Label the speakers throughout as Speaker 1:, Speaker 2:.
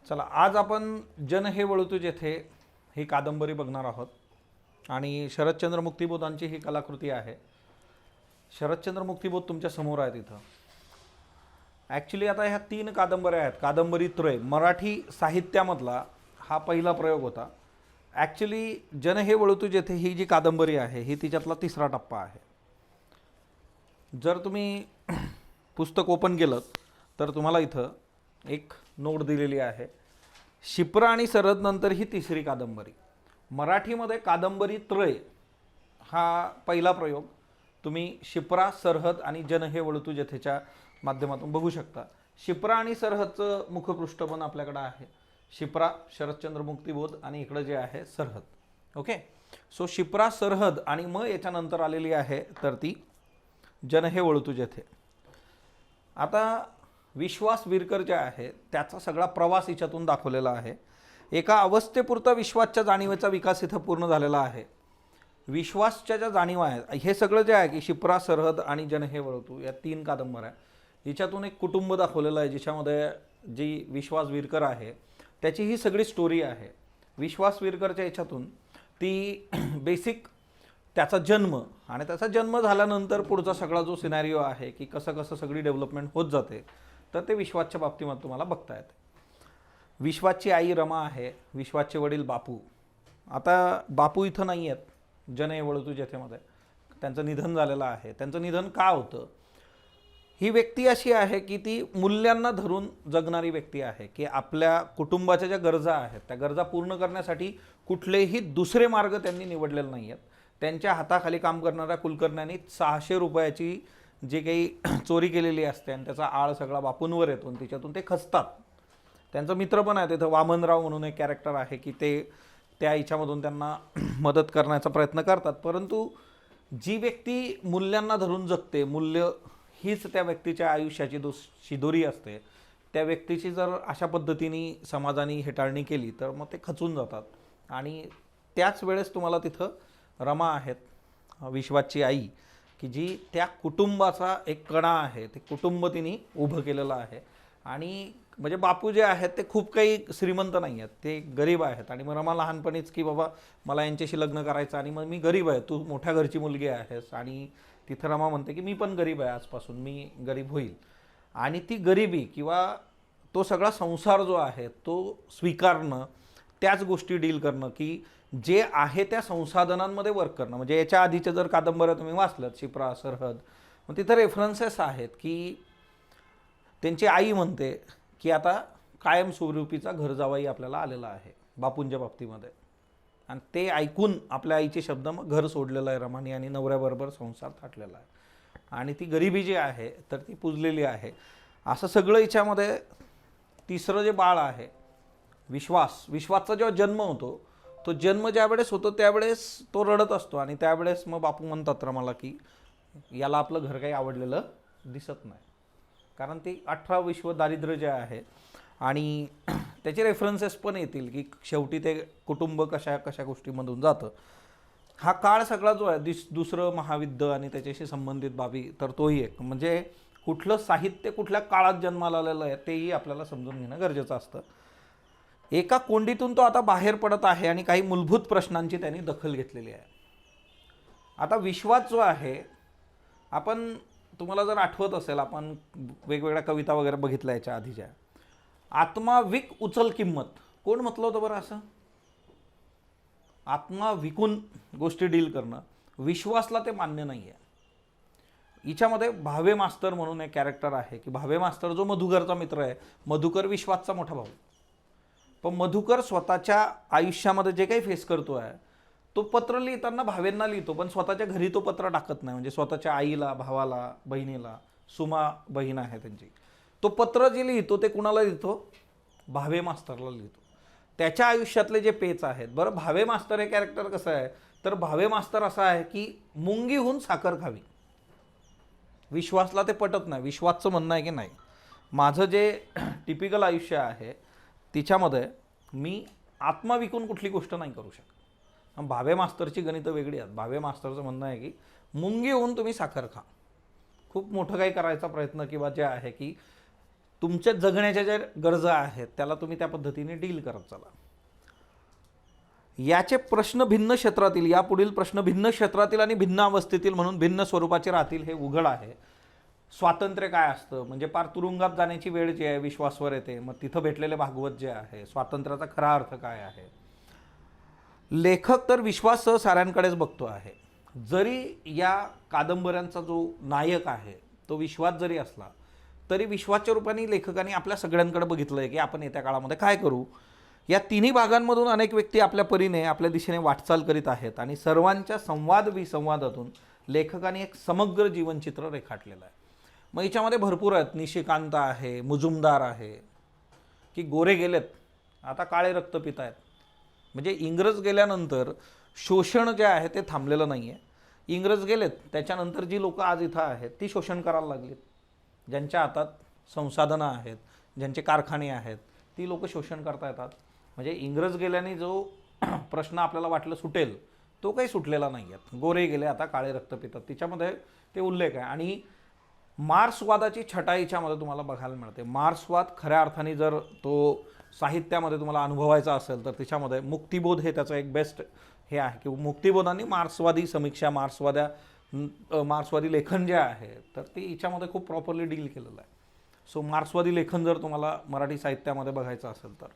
Speaker 1: चला आज आपण जन हे वळतू जेथे ही कादंबरी बघणार आहोत आणि शरदचंद्र मुक्तिबोधांची ही कलाकृती आहे. शरदचंद्र मुक्तिबोध तुमच्या समोर आहेत इथं. ॲक्च्युली आता ह्या 3 कादंबऱ्या आहेत. कादंबरी त्रय मराठी साहित्यामधला हा पहिला प्रयोग होता. ॲक्च्युली जन हे वळतू जेथे ही जी कादंबरी आहे ही तिच्यातला 3रा टप्पा आहे. जर तुम्ही पुस्तक ओपन केलं तर तुम्हाला इथं एक नोट दिलेली आहे. शिप्रा आणि सरहद नंतर ही 3री कादंबरी. मराठीमध्ये कादंबरी त्रय हा पहिला प्रयोग तुम्ही शिप्रा, सरहद आणि जन हे वळतू जेथेच्या माध्यमातून बघू शकता. शिप्रा आणि सरहदचं मुखपृष्ठ पण आपल्याकडे आहे. शिप्रा शरदचंद्र मुक्तिबोध आणि इकडं जे आहे सरहद. ओके, सो शिप्रा, सरहद आणि मग याच्यानंतर आलेली आहे तर ती जन हे वळतू जेथे. आता विश्वास विरकर जे आहे त्याचा सगळा प्रवास हिच्यातून दाखवलेला आहे. एका अवस्थेपुरता विश्वासच्या जाणीवेचा विकास इथं पूर्ण झालेला आहे. विश्वासच्या ज्या जाणीवा आहेत हे सगळं जे आहे की शिप्रा, सरहद आणि जन हे वळतू या 3 कादंबऱ्या हिच्यातून एक कुटुंब दाखवलेलं आहे ज्याच्यामध्ये जी विश्वास विरकर आहे त्याची ही सगळी स्टोरी आहे. विश्वास विरकरच्या याच्यातून ती बेसिक त्याचा जन्म आणि त्याचा जन्म झाल्यानंतर पुढचा सगळा जो सिनॅरिओ आहे की कसं कसं सगळी डेव्हलपमेंट होत जाते तर ते विश्वासच्या बाबतीमध्ये तुम्हाला बघता येते. विश्वासची आई रमा आहे, विश्वासचे वडील बापू. आता बापू इथं नाही आहेत जन हे वळतू जेथेमध्ये. त्यांचं निधन झालेलं आहे. त्यांचं निधन का होतं? ही व्यक्ती अशी आहे की ती मूल्यांना धरून जगणारी व्यक्ती आहे की आपल्या कुटुंबाच्या ज्या गरजा आहेत त्या गरजा पूर्ण करण्यासाठी कुठलेही दुसरे मार्ग त्यांनी निवडलेले नाही आहेत. त्यांच्या हाताखाली काम करणाऱ्या कुलकर्ण्यांनी 600 रुपयाची जी काही चोरी केलेली असते आणि त्याचा आळ सगळा बापूंवर येतो आणि तिच्यातून ते खचतात. त्यांचा मित्र पण आहे तिथं, वामनराव म्हणून एक कॅरेक्टर आहे की ते त्या हिच्यामधून त्यांना मदत करण्याचा प्रयत्न करतात. परंतु जी व्यक्ती मूल्यांना धरून जगते, मूल्य हीच त्या व्यक्तीच्या आयुष्याची शिदोरी असते, त्या व्यक्तीची जर अशा पद्धतीने समाजाने हेटाळणी केली तर मग ते खचून जातात. आणि त्याच वेळेस तुम्हाला तिथं रमा आहेत, विश्वासची आई, की जी त्या कुटुंबाचा एक कणा आहे. ते कुटुंब तिने उभं केलेलं आहे. आणि म्हणजे बापू जे आहेत ते खूप काही श्रीमंत नाही आहेत, ते गरीब आहेत. आणि मग रमा लहानपणीच की बाबा मला यांच्याशी लग्न करायचं आणि मग मी गरीब आहे, तू मोठ्या घरची मुलगी आहेस. आणि तिथं रमा म्हणते की मी पण गरीब आहे, आजपासून मी गरीब होईल. आणि ती गरिबी किंवा तो सगळा संसार जो आहे तो स्वीकारणं, त्याच गोष्टी डील करणं की जे आहे त्या संसाधनांमध्ये वर्क करणं. म्हणजे याच्या आधीच्या जर कादंबऱ्या तुम्ही वाचल्यात शिप्रा, सरहद, मग तिथं रेफरन्सेस आहेत की त्यांची आई म्हणते की आता कायमस्वरूपीचा घर जावाई आपल्याला आलेला आहे बापूंच्या बाबतीमध्ये. आणि ते ऐकून आपल्या आईचे शब्द मग घर सोडलेलं आहे रमानी आणि नवऱ्याबरोबर संसार थाटलेला आहे. आणि ती गरिबी जी आहे तर ती पुजलेली आहे. असं सगळं हिच्यामध्ये 3रं जे बाळ आहे विश्वासचा जेव्हा जन्म होतो तो जन्म ज्यावेळेस होतो त्यावेळेस तो रडत असतो. आणि त्यावेळेस मग बापू म्हणतात रमाला की याला आपलं घर काही आवडलेलं दिसत नाही, कारण ते 18 विश्व दारिद्र्य जे आहे. आणि त्याचे रेफरन्सेस पण येतील की शेवटी ते कुटुंब कशा कशा गोष्टीमधून जातं. हा काळ सगळा जो आहे दुसरं महायुद्ध आणि त्याच्याशी संबंधित बाबी तर तोही एक. म्हणजे कुठलं साहित्य कुठल्या काळात जन्माला आलेलं आहे तेही आपल्याला समजून घेणं गरजेचं असतं. एका कोंडीतून तो आता बाहेर पडत आहे आणि काही मूलभूत प्रश्नांची त्यांनी दखल घेतलेली आहे. आता विश्वास जो आहे, आपण तुम्हाला जर आठवत असेल आपण वेगवेगळ्या कविता वगैरे बघितल्या याच्या आधीच्या. आत्मा विक उचल किंमत, कोण म्हटलं होतं बरं असं? आत्मा विकून गोष्टी डील करणं विश्वासला ते मान्य नाही आहे. हिच्यामध्ये भावे मास्तर म्हणून एक कॅरेक्टर आहे की भावे मास्तर जो मधुकरचा मित्र आहे, मधुकर विश्वासचा मोठा भाऊ. पण मधुकर स्वतःच्या आयुष्यामध्ये जे काही फेस करतो आहे तो पत्र लिहिताना भावेंना लिहितो, पण स्वतःच्या घरी तो पत्र टाकत नाही. म्हणजे स्वतःच्या आईला, भावाला, बहिणीला, सुमा बहीण आहे त्यांची, तो पत्र जे लिहितो ते कुणाला लिहितो? भावे मास्तरला लिहितो. त्याच्या आयुष्यातले जे पेच आहेत. बरं, भावे मास्तर हे कॅरेक्टर कसं आहे तर भावे मास्तर असा आहे की मुंगीहून साखर खावी. विश्वासला ते पटत नाही. विश्वासचं म्हणणं आहे की नाही, माझं जे टिपिकल आयुष्य आहे तिच्यामध्ये मी आत्मा विकून कुठली गोष्ट नाही करू शकत. भावे मास्तरची गणितं वेगळी आहेत. भावे मास्तरचं म्हणणं आहे की मुंगी होऊन तुम्ही साखर खा. खूप मोठं काही करायचा प्रयत्न किंवा जे आहे की तुमच्या जगण्याच्या ज्या गरजा आहेत त्याला तुम्ही त्या पद्धतीने डील करत चला. याचे प्रश्न भिन्न क्षेत्रातील, यापुढील प्रश्न भिन्न क्षेत्रातील आणि भिन्न अवस्थेतील म्हणून भिन्न स्वरूपाचे राहतील हे उघड आहे. स्वातंत्र्य काय असतं, म्हणजे पार तुरुंगात जाण्याची वेळ जी आहे विश्वासवर येते, मग तिथं भेटलेले भागवत जे आहे, स्वातंत्र्याचा खरा अर्थ काय आहे. लेखक तर विश्वास साऱ्यांकडेच बघतो आहे. जरी या कादंबऱ्यांचा जो नायक आहे तो विश्वास जरी असला तरी विश्वासच्या रूपाने लेखकांनी आपल्या सगळ्यांकडे बघितलं आहे की आपण येत्या काळामध्ये काय करू. या तिन्ही भागांमधून अनेक व्यक्ती आपल्या परीने आपल्या दिशेने वाटचाल करीत आहेत आणि सर्वांच्या संवाद विसंवादातून लेखकाने एक समग्र जीवनचित्र रेखाटलेलं आहे. मग याच्यामध्ये भरपूर आहेत. निशिकांत आहे, मुजुमदार आहे, की गोरे गेलेत आता काळे रक्त पित आहेत. म्हणजे इंग्रज गेल्यानंतर शोषण जे आहे ते थांबलेलं नाही आहे. इंग्रज गेलेत त्याच्यानंतर जी लोकं आज इथं आहेत ती शोषण करायला लागलीत. ज्यांच्या हातात संसाधनं आहेत, ज्यांचे कारखाने आहेत, ती लोकं शोषण करता येतात. म्हणजे इंग्रज गेल्याने जो प्रश्न आपल्याला वाटलं सुटेल तो काही सुटलेला नाही आहे. गोरे गेले आता काळे रक्त पितात, तिच्यामध्ये ते उल्लेख आहे. आणि मार्क्सवादाची छटा याच्यामध्ये तुम्हाला बघायला मिळते. मार्क्सवाद खऱ्या अर्थाने जर तो साहित्यामध्ये तुम्हाला अनुभवायचा असेल तर त्याच्यामध्ये मुक्तिबोध हे त्याचं एक बेस्ट हे आहे की मुक्तिबोधाने मार्क्सवादी समीक्षा, मार्क्सवादी लेखन जे आहे तर ते याच्यामध्ये खूप प्रॉपरली डील केलेलं आहे. सो मार्क्सवादी लेखन जर तुम्हाला मराठी साहित्यामध्ये बघायचं असेल तर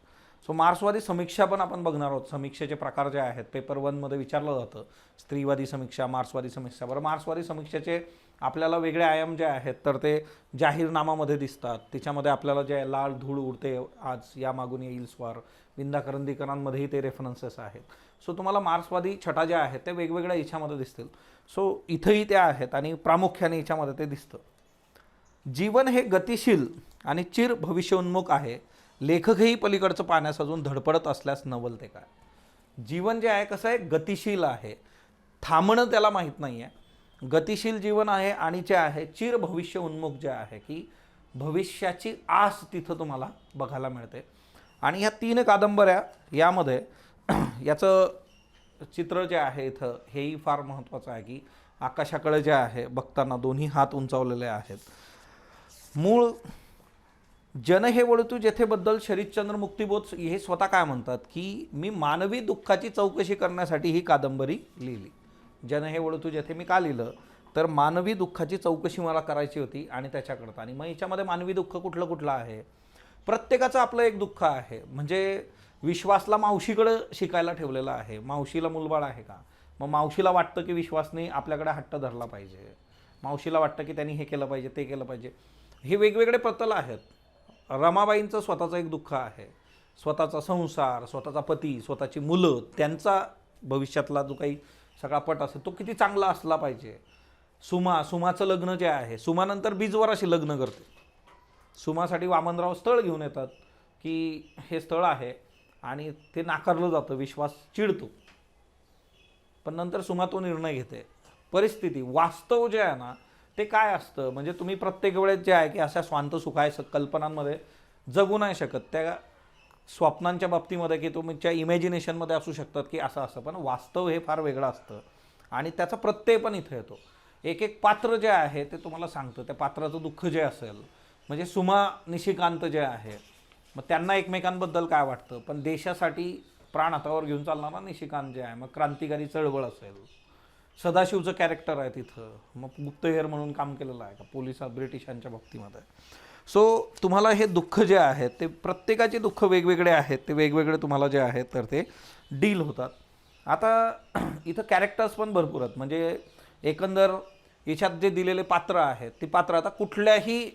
Speaker 1: सो मार्क्सवादी समीक्षा पण आपण बघणार आहोत. समीक्षेचे प्रकार जे आहेत पेपर 1मध्ये विचारलं जातं, स्त्रीवादी समीक्षा, मार्क्सवादी समीक्षा. बरं, मार्क्सवादी समीक्षेचे आपल्याला वेगळे आयाम जे आहेत तर ते जाहीरनामामध्ये दिसतात. त्याच्यामध्ये आपल्याला जे लाल धूळ उडते आज या मागून येईल स्वार, विंदा करंदीकरांमध्येही ते रेफरन्सेस आहेत. सो तुम्हाला मार्क्सवादी छटा ज्या आहेत त्या वेगवेगळ्या याच्यामध्ये दिसतील. सो इथंही त्या आहेत आणि प्रामुख्याने याच्यामध्ये ते दिसतं. जीवन हे गतिशील आणि चिर भविष्योन्मुख आहे. लेखकही पलीकडचं पाण्यास अजून धडपडत असल्यास नवल ते काय. जीवन जे आहे कसं आहे, गतिशील आहे, थांबणं त्याला माहीत नाही आहे. गतिशील जीवन आहे आणि जे आहे चिर भविष्य उन्मुख जे आहे की भविष्याची आस तिथं तुम्हाला बघायला मिळते. आणि ह्या 3 कादंबऱ्या यामध्ये याचं चित्र जे आहे इथं हेही फार महत्त्वाचं आहे की आकाशाकडे जे आहे बघताना दोन्ही हात उंचावलेले आहेत. मूळ जन हे वळतू जेथेबद्दल शरच्चंद्र मुक्तिबोध हे स्वतः काय म्हणतात की मी मानवी दुःखाची चौकशी करण्यासाठी ही कादंबरी लिहिली. जन हे वळतू जेथे मी का लिहिलं तर मानवी दुःखाची चौकशी मला करायची होती आणि त्याच्याकरता. आणि मग याच्यामध्ये मानवी दुःख कुठलं कुठलं आहे, प्रत्येकाचं आपलं एक दुःख आहे. म्हणजे विश्वासला मावशीकडं शिकायला ठेवलेलं आहे, मावशीला मुलबाळ आहे का, मग मावशीला वाटतं की विश्वासने आपल्याकडे हट्ट धरला पाहिजे, मावशीला वाटतं की त्यांनी हे केलं पाहिजे ते केलं पाहिजे. हे वेगवेगळे प्रतल आहेत. रमाबाईंचं स्वतःचं एक दुःख आहे, स्वतःचा संसार, स्वतःचा पती, स्वतःची मुलं, त्यांचा भविष्यातला जो काही सगळा पट असेल तो किती चांगला असला पाहिजे. सुमाचं लग्न जे आहे, सुमानंतर बीजवर अशी लग्न करते. सुमासाठी वामनराव स्थळ घेऊन येतात की हे स्थळ आहे आणि ते नाकारलं जातं, विश्वास चिडतो. पण नंतर सुमा तो निर्णय घेते. परिस्थिती, वास्तव जे आहे ना ते काय असतं, म्हणजे तुम्ही प्रत्येक वेळेस जे आहे की अशा स्वांत सुखाय कल्पनांमध्ये जगू नाही शकत. त्या स्वप्नांच्या बाबतीमध्ये की तुमच्या इमॅजिनेशनमध्ये असू शकतात की असं असं, पण वास्तव हे फार वेगळं असतं आणि त्याचा प्रत्यय पण इथं येतो. एक एक पात्र जे आहे ते तुम्हाला सांगतं त्या पात्राचं दुःख जे असेल. म्हणजे सुमा निशिकांत जे आहे मग त्यांना एकमेकांबद्दल काय वाटतं, पण देशासाठी प्राण हातावर घेऊन चालणारा निशिकांत जे आहे, मग क्रांतिकारी चळवळ असेल, सदाशिवचं कॅरेक्टर आहे तिथं, मग गुप्तहेर म्हणून काम केलेलं आहे का पोलिसात ब्रिटिशांच्या बाबतीमध्ये. सो तुम्हाला हे दुःख जे आहे ते प्रत्येकाचे दुःख वेगवेगळे आहेत, ते वेगवेगळे तुम्हाला जे आहेत तर ते डील होतात. आता इथं कॅरेक्टर्स पण भरपूर आहेत. म्हणजे एकंदर याच्यात जे दिलेले पात्र आहेत ती पात्र आता कुठल्याही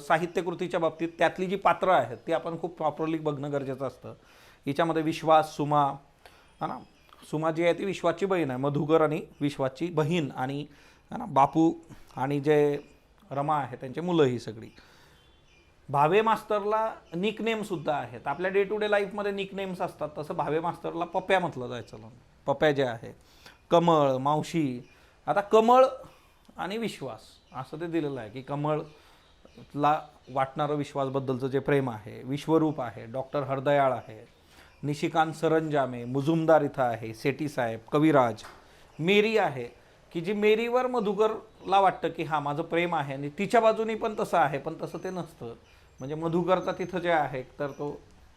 Speaker 1: साहित्यकृतीच्या बाबतीत त्यातली जी पात्र आहेत ती आपण खूप प्रॉपरली बघणं गरजेचं असतं. याच्यामध्ये विश्वास, सुमा है ना, सुमा जी आहे ती विश्वाची बहीण आहे, मधुकर आणि विश्वाची बहीण, आणि है ना बापू आणि जे रमा आहे त्यांचे मुलं ही सगळी. भावे मास्तरला निकनेमसुद्धा आहेत. आपल्या डे टू डे लाईफमध्ये निकनेम्स असतात, तसं भावे मास्तरला पप्या म्हटलं जायचं. पप्या जे आहे, कमळ, मावशी. आता कमळ आणि विश्वास असं ते दिलेलं आहे की कमळला वाटणारं विश्वासबद्दलचं जे प्रेम आहे, विश्वरूप आहे, डॉक्टर हरदयाळ आहे, निशिकांत सरंजामे, मुजुमदार इथं आहे, सेठी साहेब, कविराज, मेरी आहे की जी मेरीवर मधुकरला वाटतं की हां माझं प्रेम आहे आणि तिच्या बाजूनी पण तसं आहे, पण तसं ते नसतं. म्हणजे मधुकरचा तिथं जे आहे तर तो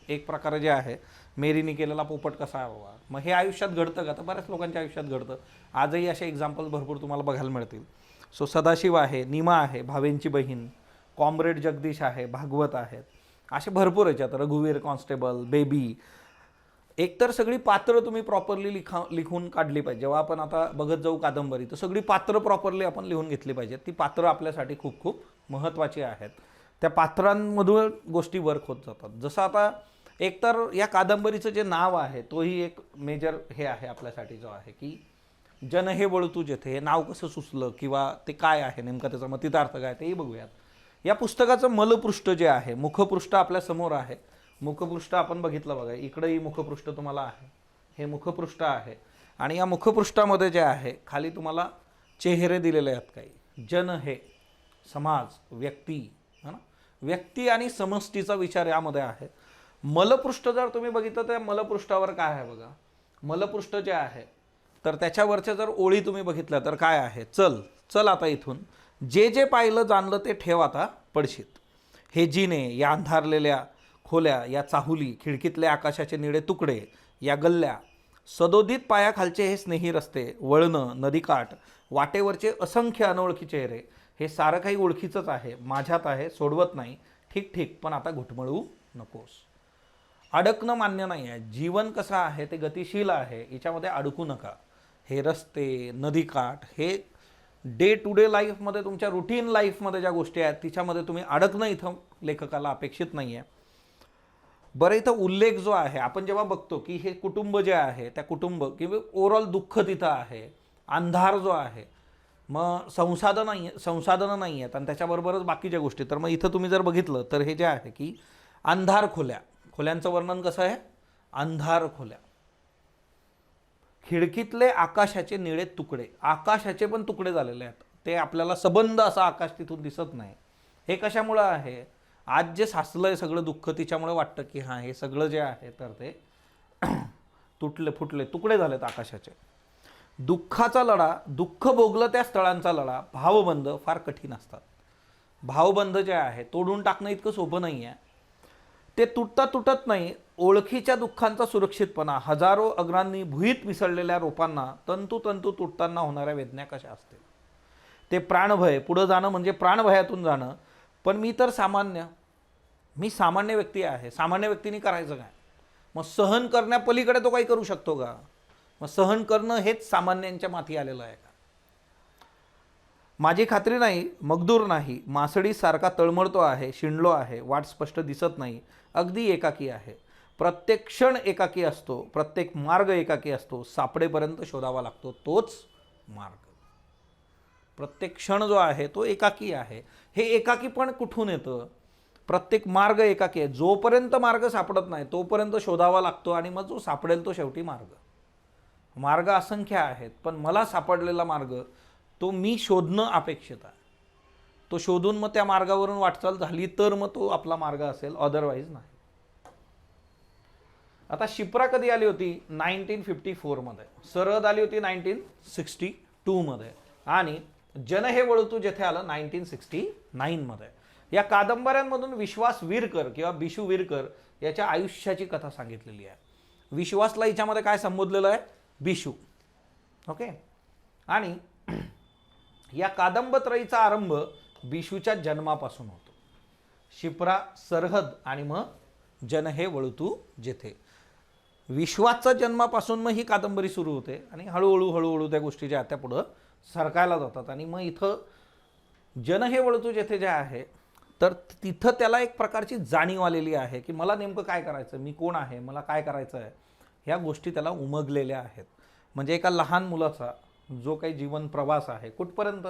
Speaker 1: एक प्रकारे जे आहे मेरीने केलेला पोपट कसा आहे बाबा, मग हे आयुष्यात घडतं का? तर बऱ्याच लोकांच्या आयुष्यात घडतं. आजही असे एक्झाम्पल भरपूर तुम्हाला बघायला मिळतील. सो सदाशिव आहे, नीमा आहे, भावेंची बहीण, कॉम्रेड जगदीश आहे, भागवत आहेत, असे भरपूर याच्यात रघुवीर कॉन्स्टेबल, बेबी. एकतर सगळी पात्र तुम्ही प्रॉपरली लिखून काढली पाहिजे. जेव्हा आपण आता बघत जाऊ कादंबरी, तर सगळी पात्र प्रॉपरली आपण लिहून घेतली पाहिजेत. ती पात्र आपल्यासाठी खूप खूप महत्त्वाची आहेत. त्या पात्रांमधून गोष्टी वर्क होत जातात. जसं आता एकतर या कादंबरीचं जे नाव आहे तोही एक मेजर हे आहे आपल्यासाठी, जो आहे की जन हे वळतू जेथे. हे नाव कसं सुचलं किंवा ते काय आहे नेमकं, त्याचा मतितार्थ काय तेही बघूयात. या पुस्तकाचं मलपृष्ठ जे आहे, मुखपृष्ठ आपल्या समोर आहे. मुखपृष्ठ आपण बघितलं बघा, इकडेही मुखपृष्ठ तुम्हाला आहे, हे मुखपृष्ठ आहे. आणि या मुखपृष्ठामध्ये जे आहे खाली तुम्हाला चेहरे दिलेले आहेत काही. जन हे समाज, व्यक्ती, है ना, व्यक्ती आणि समष्टीचा विचार यामध्ये आहे. मलपृष्ठ जर तुम्ही बघितलं तर मलपृष्ठावर काय आहे बघा, मलपृष्ठ जे आहे तर त्याच्यावरच्या जर ओळी तुम्ही बघितल्या तर काय आहे, चल चल आता इथून जे जे पाहिलं जाणलं ते ठेव आता पडशीत. हे जिने, या अंधारलेल्या खोल्या, या चाहुली, खिडकीतले आकाशाचे निळे तुकडे, या गल्ल्या, सदोदित पायाखालचे हे स्नेही रस्ते, वळणं, नदीकाठ, वाटेवरचे असंख्य अनोळखी चेहरे, हे सारं काही ओळखीचंच आहे, माझ्यात आहे, सोडवत नाही. ठीक ठीक, पण आता घुटमळू नकोस. अडकणं मान्य नाही आहे. जीवन कसं आहे ते गतिशील आहे, याच्यामध्ये अडकू नका. हे रस्ते, नदीकाठ, हे डे टू डे लाईफमध्ये, तुमच्या रुटीन लाईफमध्ये ज्या गोष्टी आहेत तिच्यामध्ये तुम्ही अडकणं इथं लेखकाला अपेक्षित नाही आहे. बरं, इथं उल्लेख जो आहे, आपण जेव्हा बघतो की हे कुटुंब जे आहे, त्या कुटुंब किंवा ओव्हरऑल दुःख तिथं आहे, अंधार जो आहे, मग संसाधनं नाही आहेत आणि त्याच्याबरोबरच बाकीच्या गोष्टी. तर मग इथं तुम्ही जर बघितलं तर हे जे आहे की अंधार खोल्या, खोल्यांचं वर्णन कसं आहे, अंधार खोल्या, खिडकीतले आकाशाचे निळे तुकडे, आकाशाचे पण तुकडे झालेले आहेत. ते आपल्याला सबंध असं आकाश तिथून दिसत नाही. हे कशामुळं आहे, आज जे साचलंय सगळं दुःख तिच्यामुळे वाटतं की हां हे सगळं जे आहे तर ते तुटले फुटले तुकडे झालेत आकाशाचे. दुःखाचा लढा, दुःख भोगलं त्या स्थळांचा लढा, भावबंध फार कठीण असतात. भावबंध जे आहे तोडून टाकणं इतकं सोपं नाही आहे. ते तुटता तुटत नाही. ओळखीच्या दुःखांचा सुरक्षितपणा, हजारो अग्रांनी भुईत मिसळलेल्या रोपांना तंतू तुटताना होणाऱ्या वेदना कशा असतील. ते प्राणभय, पुढं जाणं म्हणजे प्राणभयातून जाणं. पण मी सामान्य व्यक्ती आहे, सामान्य व्यक्तीने करायचं काय? मग सहन करण्यापलीकडे तो काही करू शकतो का? मग सहन करणं हेच सामान्यांच्या माथी आलेलं आहे का? माझी खात्री नाही, मगदूर नाही, मासडीसारखा तळमळतो आहे, शिणलो आहे, वाट स्पष्ट दिसत नाही, अगदी एकाकी आहे. प्रत्येक क्षण एकाकी असतो, प्रत्येक मार्ग एकाकी असतो, सापडेपर्यंत शोधावा लागतो तोच मार्ग. प्रत्येक क्षण जो आहे तो एकाकी आहे. हे एकाकी पण कुठून येतं? प्रत्येक मार्ग एकाकी आहे. जोपर्यंत मार्ग सापडत नाही तोपर्यंत शोधावा लागतो आणि मग जो सापडेल तो शेवटी मार्ग. मार्ग असंख्य आहेत, पण मला सापडलेला मार्ग तो मी शोधणं अपेक्षित आहे. तो शोधून मग त्या मार्गावरून वाटचाल झाली तर मग तो आपला मार्ग असेल, अदरवाईज नाही. आता शिप्रा कधी आली होती? 1954 मध्ये. सरहद आली होती 1962 मध्ये आणि जन हे वळतू जेथे आलं 1969 मध्ये. या कादंबऱ्यांमधून विश्वास विरकर किंवा बिशू विरकर याच्या आयुष्याची कथा सांगितलेली आहे. विश्वासला हिच्यामध्ये काय संबोधलेलं आहे? बिशू. ओके. आणि या कादंबत्रयीचा आरंभ बिशूच्या जन्मापासून होतो. शिप्रा, सरहद आणि मग जन हे वळतू जेथे. विश्वासच्या जन्मापासून मग ही कादंबरी सुरू होते आणि हळूहळू त्या गोष्टी ज्या त्या पुढं सरकायला जातात. आणि मग इथं जन हे वळतू जेथे जे आहे तर तिथं त्याला एक प्रकारची जाणीव आलेली आहे की मला नेमकं काय करायचं, मी कोण आहे, मला काय करायचं आहे, ह्या गोष्टी त्याला उमगलेल्या आहेत. म्हणजे एका लहान मुलाचा जो काही जीवन प्रवास आहे कुठपर्यंत,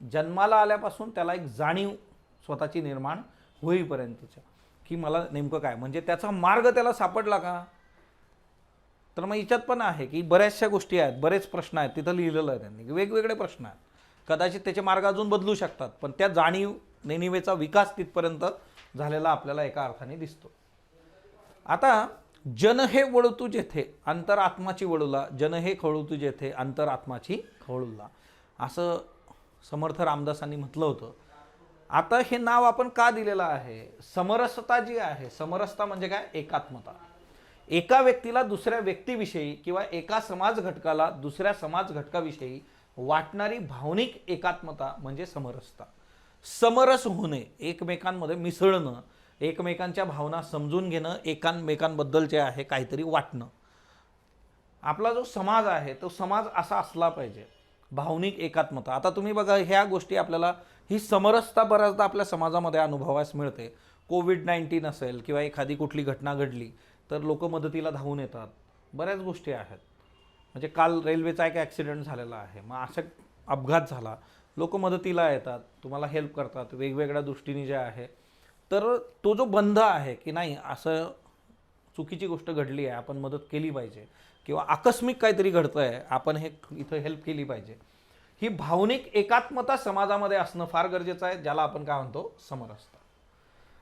Speaker 1: जन्माला आल्यापासून त्याला एक जाणीव स्वतःची निर्माण होईपर्यंतच्या की मला नेमकं काय, म्हणजे त्याचा मार्ग त्याला सापडला का? तर मग याच्यात पण आहे की बऱ्याचशा गोष्टी आहेत, बरेच प्रश्न आहेत, तिथं लिहिलेलं आहे त्यांनी, वेगवेगळे प्रश्न आहेत. कदाचित त्याचे मार्ग अजून बदलू शकतात, पण त्या जाणीव नेनिवेचा विकास तिथपर्यंत झालेला आपल्याला एका अर्थाने दिसतो. आता जन हे वळतू जेथे अंतरात्माची वळूला, जन हे खवळतू जेथे अंतरात्माची खवळूला, असं समर्थ रामदासांनी म्हटलं होतं. आता हे नाव आपण का दिलेलं आहे? समरसता जी आहे, समरसता म्हणजे काय? एकात्मता. एका व्यक्तीला दुसऱ्या व्यक्तीविषयी किंवा एका समाज घटकाला दुसऱ्या समाज घटकाविषयी वाटणारी भावनिक एकात्मता म्हणजे समरसता. समरस होणे, एकमेकांमध्ये मिसळणं, एकमेकांच्या भावना समजून घेणं, एकमेकांबद्दल जे आहे काहीतरी वाटणं. आपला जो समाज आहे तो समाज असा असला पाहिजे. भावनिक एकात्मता. आता तुम्ही बघा, ह्या गोष्टी आपल्याला, ही समरसता बऱ्याचदा आपल्या समाजामध्ये अनुभवास मिळते. कोविड-19 असेल किंवा एखादी कुठली घटना घडली तर लोक मदतीला धावून येतात. बऱ्याच गोष्टी आहेत. म्हणजे काल रेल्वेचा एक ॲक्सिडेंट झालेला आहे, मग असा अपघात झाला, लोक मदतीला येतात, तुम्हाला हेल्प करतात वेगवेगळ्या दृष्टीने जे आहे. तर तो जो बंध आहे की नाही, असं चुकीची गोष्ट घडली आहे, आपण मदत केली पाहिजे, किंवा आकस्मिक काहीतरी घडतं आहे, आपण हे इथं हेल्प केली पाहिजे, ही भावनिक एकात्मता समाजामध्ये असणं फार गरजेचं आहे, ज्याला आपण काय म्हणतो? समरसता.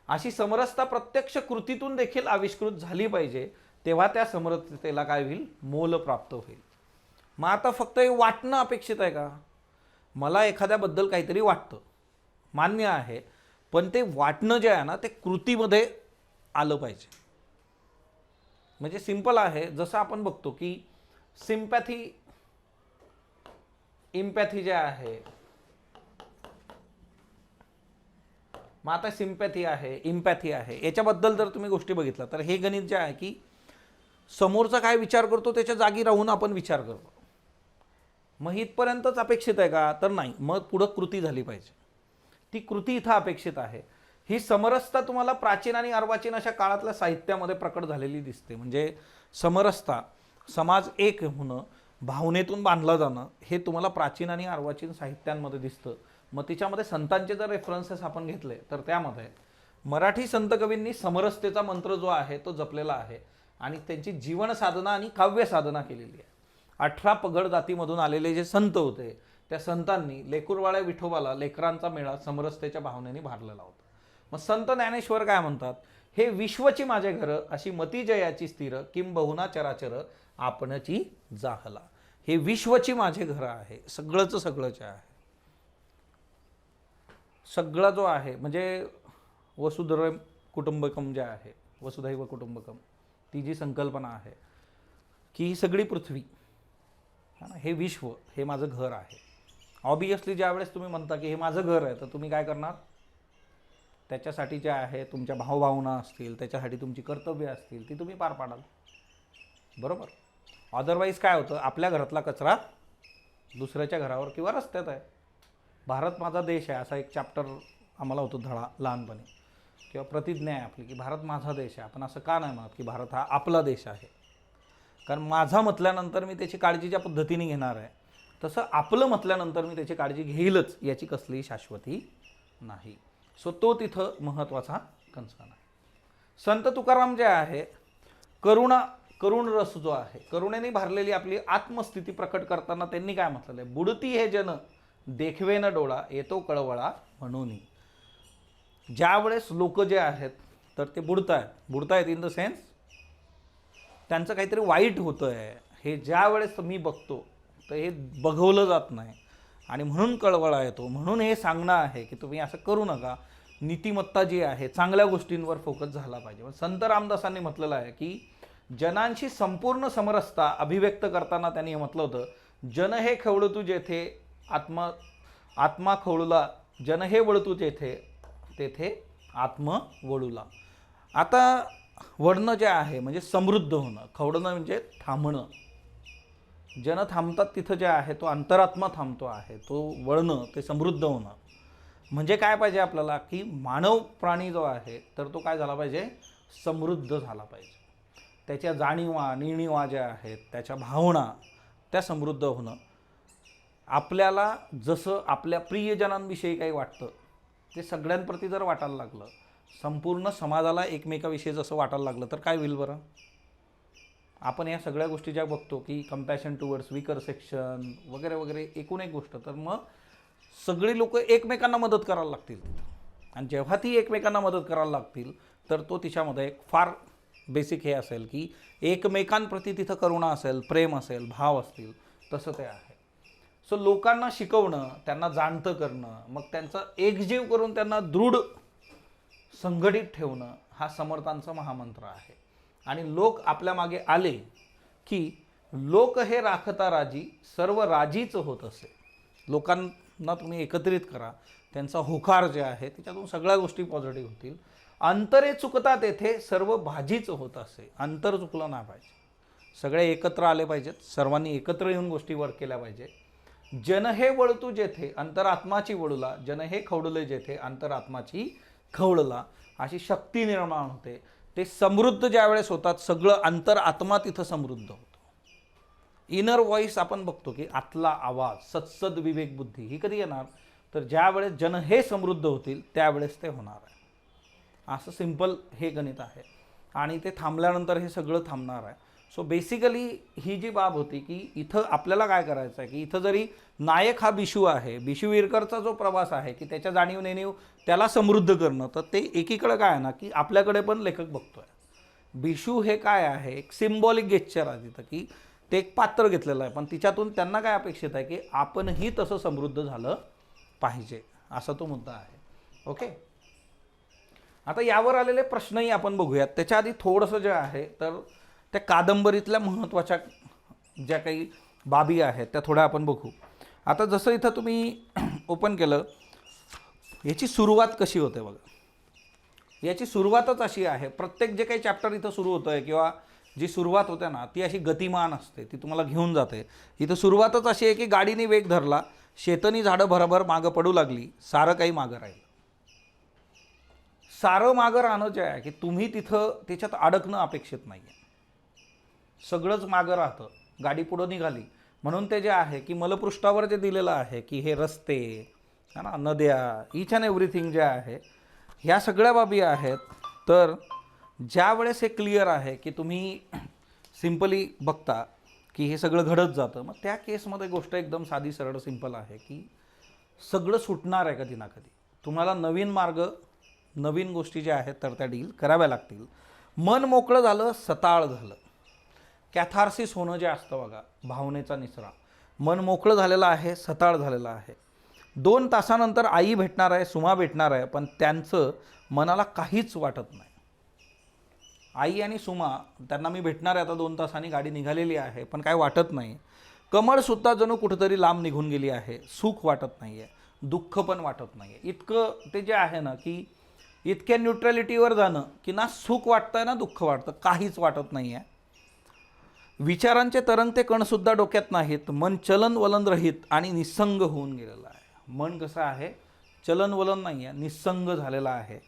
Speaker 1: अशी समरसता प्रत्यक्ष कृतीतून देखील आविष्कृत झाली पाहिजे, तेव्हा त्या समरसतेला काय होईल? मोल प्राप्त होईल. मग आता फक्त हे वाटणं अपेक्षित आहे का? मला एखाद्याबद्दल काहीतरी वाटतं, मान्य आहे, पण ते वाटणं जे आहे ना ते कृतीमध्ये आलं पाहिजे. म्हणजे सिंपल आहे, जसं आपण बघतो की सिम्पॅथी, इम्पॅथी जे आहे, मग आता सिम्पॅथी आहे, इम्पॅथी आहे, याच्याबद्दल जर तुम्ही गोष्टी बघितल्या तर हे गणित जे आहे की समोरचा काय विचार करतो त्याच्या जागी राहून आपण विचार करतो. मग इथपर्यंतच अपेक्षित आहे का? तर नाही. मग पुढं कृती झाली पाहिजे. ती कृती इथं अपेक्षित आहे. ही समरसता तुम्हाला प्राचीन आणि अर्वाचीन अशा काळातल्या साहित्यामध्ये प्रकट झालेली दिसते. म्हणजे समरसता, समाज एक होणं, भावनेतून बांधलं जाणं, हे तुम्हाला प्राचीन आणि अर्वाचीन साहित्यांमध्ये दिसतं. मग तिच्यामध्ये संतांचे जर रेफरन्सेस आपण घेतले तर त्यामध्ये मराठी संत कवींनी समरसतेचा मंत्र जो आहे तो जपलेला आहे आणि त्यांची जीवन साधना आणि काव्य साधना केलेली आहे. 18 पगड जातीमधून आलेले जे संत होते त्या संतांनी लेकुरवाळ्या विठोबाला लेकरांचा मेळा समरसतेच्या भावनेने भरलेला होता. मग संत ज्ञानेश्वर काय म्हणतात? हे विश्वची माझे घर, अशी मती जयाची स्थिर, किंबहुना चराचर आपणची जाहला. हे विश्वची माझे घर आहे, सगळंच सगळंच आहे. सगळा जो आहे म्हणजे वसुधैव कुटुंबकम जे आहे, वसुधैव कुटुंबकम, ती जी संकल्पना आहे की ही सगळी पृथ्वी, हे विश्व हे माझं घर आहे. ऑब्वियसली ज्यावेळेस तुम्ही म्हणता की हे माझं घर आहे, तर तुम्ही काय करणार? त्याच्यासाठी जे आहे तुमच्या भावभावना असतील, त्याच्यासाठी तुमची कर्तव्य असतील, ती तुम्ही पार पाडाल, बरोबर. अदरवाईज काय होतं? आपल्या घरातला कचरा दुसऱ्याच्या घरावर किंवा रस्त्यात आहे. भारत माझा देश आहे असा एक चॅप्टर आम्हाला होतो धडा लहानपणी, किंवा प्रतिज्ञा आहे आपली की भारत माझा देश आहे. आपण असं का नाही म्हणत की भारत हा आपला देश आहे? कारण माझा म्हटल्यानंतर मी त्याची काळजी ज्या पद्धतीने घेणार आहे, तसं आपलं म्हटल्यानंतर मी त्याची काळजी घेईलच, याची कसलीही शाश्वती नाही. सो तो तिथं महत्त्वाचा कन्सर्न आहे. संत तुकाराम जे आहे, करुण रस जो आहे, करुणेने भरलेली आपली आत्मस्थिती प्रकट करताना त्यांनी काय म्हटलेलं आहे? बुडती हे जन देखवे न डोळा, येतो कळवळा म्हणून. ज्यावेळेस लोक जे आहेत तर ते बुडतायत इन द सेन्स त्यांचं काहीतरी वाईट होतं आहे, हे ज्या वेळेस मी बघतो तर हे बघवलं जात नाही आणि म्हणून कळवळा येतो. म्हणून हे सांगणं आहे की तुम्ही असं करू नका. नीतिमत्ता जी आहे, चांगल्या गोष्टींवर फोकस झाला पाहिजे. संत रामदासांनी म्हटलेलं आहे की जनांशी संपूर्ण समरसता अभिव्यक्त करताना त्यांनी म्हटलं होतं, जन हे खवळतू जेथे आत्मा खवळूला, जन हे वळतू जेथे तेथे आत्म वळूला. आता वळणं जे आहे म्हणजे समृद्ध होणं, खवळणं म्हणजे थांबणं. जन थांबतात तिथं जे आहे तो अंतरात्मा थांबतो आहे, तो वळणं ते समृद्ध होणं. म्हणजे काय पाहिजे आपल्याला? की मानव प्राणी जो आहे तर तो काय झाला पाहिजे? समृद्ध झाला पाहिजे. त्याच्या जाणीवा निर्णीवा ज्या आहेत, त्याच्या भावना, त्या समृद्ध होणं. आपल्याला जसं आपल्या प्रियजनांविषयी काही वाटतं ते सगळ्यांप्रती जर वाटायला लागलं, संपूर्ण समाजाला एकमेकाविषयी जसं वाटायला लागलं तर काय होईल बरं? आपण या सगळ्या गोष्टी ज्या बघतो की कंपॅशन टुवर्ड्स वीकर सेक्शन वगैरे वगैरे, एकूण एक गोष्ट, तर मग सगळी लोक एकमेकांना मदत करायला लागतील. आणि जेव्हा ती एकमेकांना मदत करायला लागतील तर तो तिच्यामध्ये एक फार बेसिक हे असेल की एकमेकांप्रती तिथं करुणा असेल, प्रेम असेल, भाव असतील, तसं ते आहे. सो लोकांना शिकवणं, त्यांना जाणतं करणं, मग त्यांचा एकजीव करून त्यांना दृढ संघटित ठेवणं हा समर्थांचा महामंत्र आहे. आणि लोक आपल्या मागे आले की लोक हे राखता राजी, सर्व राजीच होत असे. लोकांना तुम्ही एकत्रित करा, त्यांचा होकार जे आहे त्याच्यातून सगळ्या गोष्टी पॉझिटिव्ह होतील. अंतरे चुकतात येथे सर्व भाजीच होत असे. अंतर चुकलं नाही पाहिजे, सगळे एकत्र आले पाहिजेत, सर्वांनी एकत्र येऊन गोष्टी वर्क केल्या पाहिजे. जन हे वळतू जेथे अंतरात्माची वळूला, जन हे खवडले जेथे अंतरात्माची खवळला, अशी शक्ती निर्माण होते. ते समृद्ध ज्या वेळेस होतात, सगळं अंतरात्मा तिथं समृद्ध होतं. इनर व्हॉइस आपण बघतो की आतला आवाज, सत्सद विवेक बुद्धी ही कधी येणार, तर ज्या वेळेस जन हे समृद्ध होतील त्यावेळेस ते होणार आहे. असं सिंपल हे गणित आहे. आणि ते थांबल्यानंतर हे सगळं थांबणार आहे. सो बेसिकली ही जी बाब होती की इथं आपल्याला काय करायचं आहे की इथं जरी नायक हा बिशू आहे, बिशू विरकरचा जो प्रवास आहे की त्याच्या जाणीव नेणीव त्याला समृद्ध करणं, तर ते एकीकडे काय आहे ना की आपल्याकडे पण लेखक बघतोय. बिशू हे काय आहे, एक सिम्बॉलिक गेस्चर आहे तिथं की ते एक पात्र घेतलेलं आहे, पण तिच्यातून त्यांना काय अपेक्षित आहे की आपणही तसं समृद्ध झालं पाहिजे, असा तो मुद्दा आहे. ओके, आता यावर आलेले प्रश्नही आपण बघूयात. त्याच्या आधी थोडंसं जे आहे तर त्या कादंबरीतल्या महत्त्वाच्या ज्या काही बाबी आहेत त्या थोड्या आपण बघू. आता जसं इथं तुम्ही ओपन केलं, याची सुरुवात कशी होते बघा. याची सुरुवातच अशी आहे, प्रत्येक जे काही चॅप्टर इथं सुरू होतं आहे किंवा जी सुरुवात होते ना ती अशी गतिमान असते, ती तुम्हाला घेऊन जाते. इथं सुरुवातच अशी आहे की गाडीने वेग धरला, शेतनी झाडं भरभर मागं पडू लागली, सारं काही मागं राहिलं. सारं मागं राहणं जे आहे की तुम्ही तिथं त्याच्यात अडकणं अपेक्षित नाही आहे. सगळंच मागं राहतं, गाडी पुढं निघाली. म्हणून ते जे आहे की मलपृष्ठावर जे दिलेलं आहे की हे रस्ते है ना, नद्या, इच अँड एव्हरीथिंग जे आहे ह्या सगळ्या बाबी आहेत. तर ज्या वेळेस हे क्लिअर आहे की तुम्ही सिम्पली बघता की हे सगळं घडत जातं, मग त्या केसमध्ये गोष्ट एकदम साधी सरळ सिंपल आहे की सगळं सुटणार आहे कधी ना कधी. तुम्हाला नवीन मार्ग, नवीन गोष्टी ज्या आहेत तर त्या डील कराव्या लागतील. मन मोकळं झालं, सताळ झालं, कॅथार्सिस होणं जे असतं बघा, भावनेचा निचरा. मन मोकळं झालेलं आहे, सताळ झालेलं आहे. 2 तासानंतर आई भेटणार आहे, सुमा भेटणार आहे, पण त्यांचं मनाला काहीच वाटत नाही. आई आणि सुमा त्यांना मी भेटणार आहे, आता 2 तासांनी गाडी निघालेली आहे, पण काय वाटत नाही. कमळसुद्धा जणू कुठेतरी लांब निघून गेली आहे, सुख वाटत नाही आहे, दुःख पण वाटत नाही आहे. इतकं ते जे आहे ना की इतक्या न्यूट्रॅलिटीवर जाणं की ना सुख वाटतंय ना दुःख वाटतं, काहीच वाटत नाही आहे. विचारांचे तरंगते कणसुद्धा डोक्यात नाहीत, मन चलन वलन रहित आणि निसंग होऊन गेलेलं आहे. मन कसं आहे, चलन वलन नाही आहे, निसंग झालेलं आहे.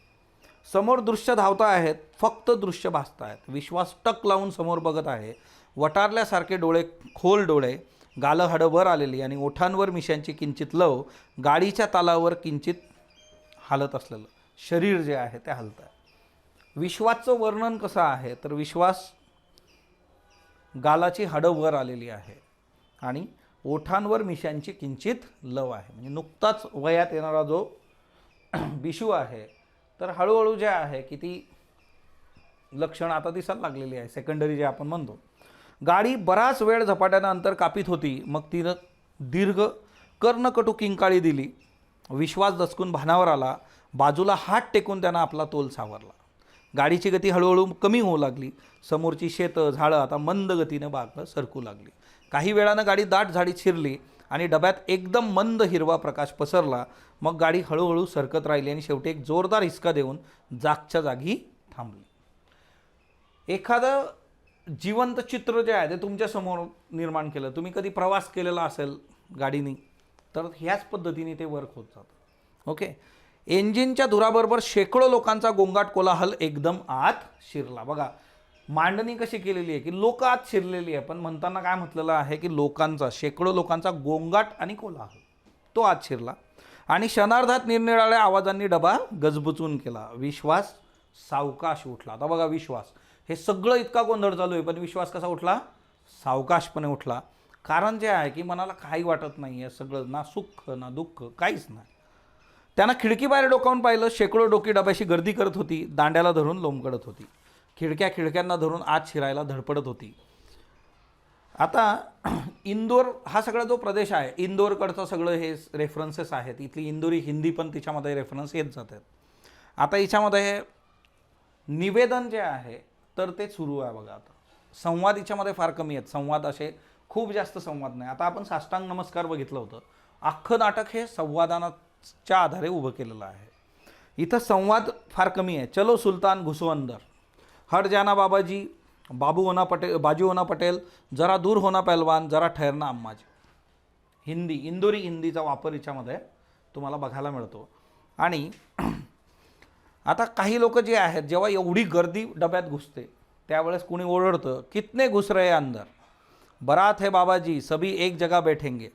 Speaker 1: समोर दृश्य धावता आहेत, फक्त दृश्य भासत आहेत. विश्वास टक लावून समोर बघत आहे, वटारल्यासारखे डोळे, खोल डोळे, गालं हाडं वर आलेली आणि ओठांवर मिशांची किंचित लव, गाडीच्या तालावर किंचित हालत असलेलं शरीर जे आहे ते हलत आहे. विश्वासचं वर्णन कसं आहे, तर विश्वास गालाची हाडं वर आलेली आहे आणि ओठांवर मिशांची किंचित लव आहे. म्हणजे नुकताच वयात येणारा जो बिशू आहे, तर हळूहळू जे आहे की ती लक्षणं आता दिसायला लागलेली आहे, सेकंडरी जे आपण म्हणतो. गाडी बराच वेळ झपाट्यानं अंतर कापीत होती, मग तिनं दीर्घ कर्णकटू किंकाळी दिली. विश्वास दचकून भानावर आला, बाजूला हात टेकून त्यानं आपला तोल सावरला. गाडीची गती हळूहळू कमी होऊ लागली. समोरची शेतं, झाडं आता मंद गतीनं बागनं सरकू लागली. काही वेळानं गाडी दाट झाडीत शिरली आणि डब्यात एकदम मंद हिरवा प्रकाश पसरला. मग गाडी हळूहळू सरकत राहिली आणि शेवटी एक जोरदार हिसका देऊन जागच्या जागी थांबली. एखादं जिवंत चित्र जे आहे ते तुमच्यासमोर निर्माण केलं. तुम्ही कधी प्रवास केलेला असेल गाडीने, तर ह्याच पद्धतीने ते वर्क होत जातं. ओके, इंजिनच्या धुराबरोबर शेकडो लोकांचा गोंगाट कोलाहल एकदम आत शिरला. बघा मांडणी कशी केलेली आहे की लोक आत शिरलेली आहे, पण म्हणताना काय म्हटलेलं आहे की लोकांचा, शेकडो लोकांचा गोंगाट आणि कोलाहल तो आत शिरला आणि क्षणार्धात निरनिराळ्या आवाजांनी डबा गजबजून केला. विश्वास सावकाश उठला. आता बघा विश्वास, हे सगळं इतका गोंधळ चालू आहे, पण विश्वास कसा उठला, सावकाशपणे उठला. कारण जे आहे की मनाला काही वाटत नाही आहे, सगळं ना सुख ना दुःख काहीच नाही. त्यानं खिडकीबाहेर डोकावून पाहिलं. शेकडो डोकी डब्याशी गर्दी करत होती, दांड्याला धरून लोंबकडत होती, खिडक्यांना धरून आत शिरायला धडपडत होती. आता इंदोर हा सगळा जो प्रदेश आहे, इंदोरकडचं सगळं हे रेफरन्सेस आहेत, इथली इंदोरी हिंदी पण तिच्यामध्ये रेफरन्स येत जातात. आता याच्यामध्ये निवेदन जे आहे तर ते सुरू आहे बघा. आता संवाद याच्यामध्ये फार कमी आहेत, संवाद असे खूप जास्त संवाद नाही. आता आपण साष्टांग नमस्कार बघितलं होतं, अख्खं नाटक हे संवादाच्या आधारे उभं केलेलं आहे. इथं संवाद फार कमी आहे. चलो सुलतान घुसो अंदर, हट जाना बाबाजी, बाबू होना पटेल, बाजू होना पटेल, जरा दूर होना पहलवान, जरा ठहरना अम्माजी. हिंदी, इंदोरी हिंदीचा वापर याच्यामध्ये तुम्हाला बघायला मिळतो. आणि आता काही लोक जे आहेत, जेव्हा एवढी गर्दी डब्यात घुसते त्यावेळेस कुणी ओरडतं, कितने घुस रहे अंदर, बारात है बाबाजी, सभी एक जगह बैठेंगे,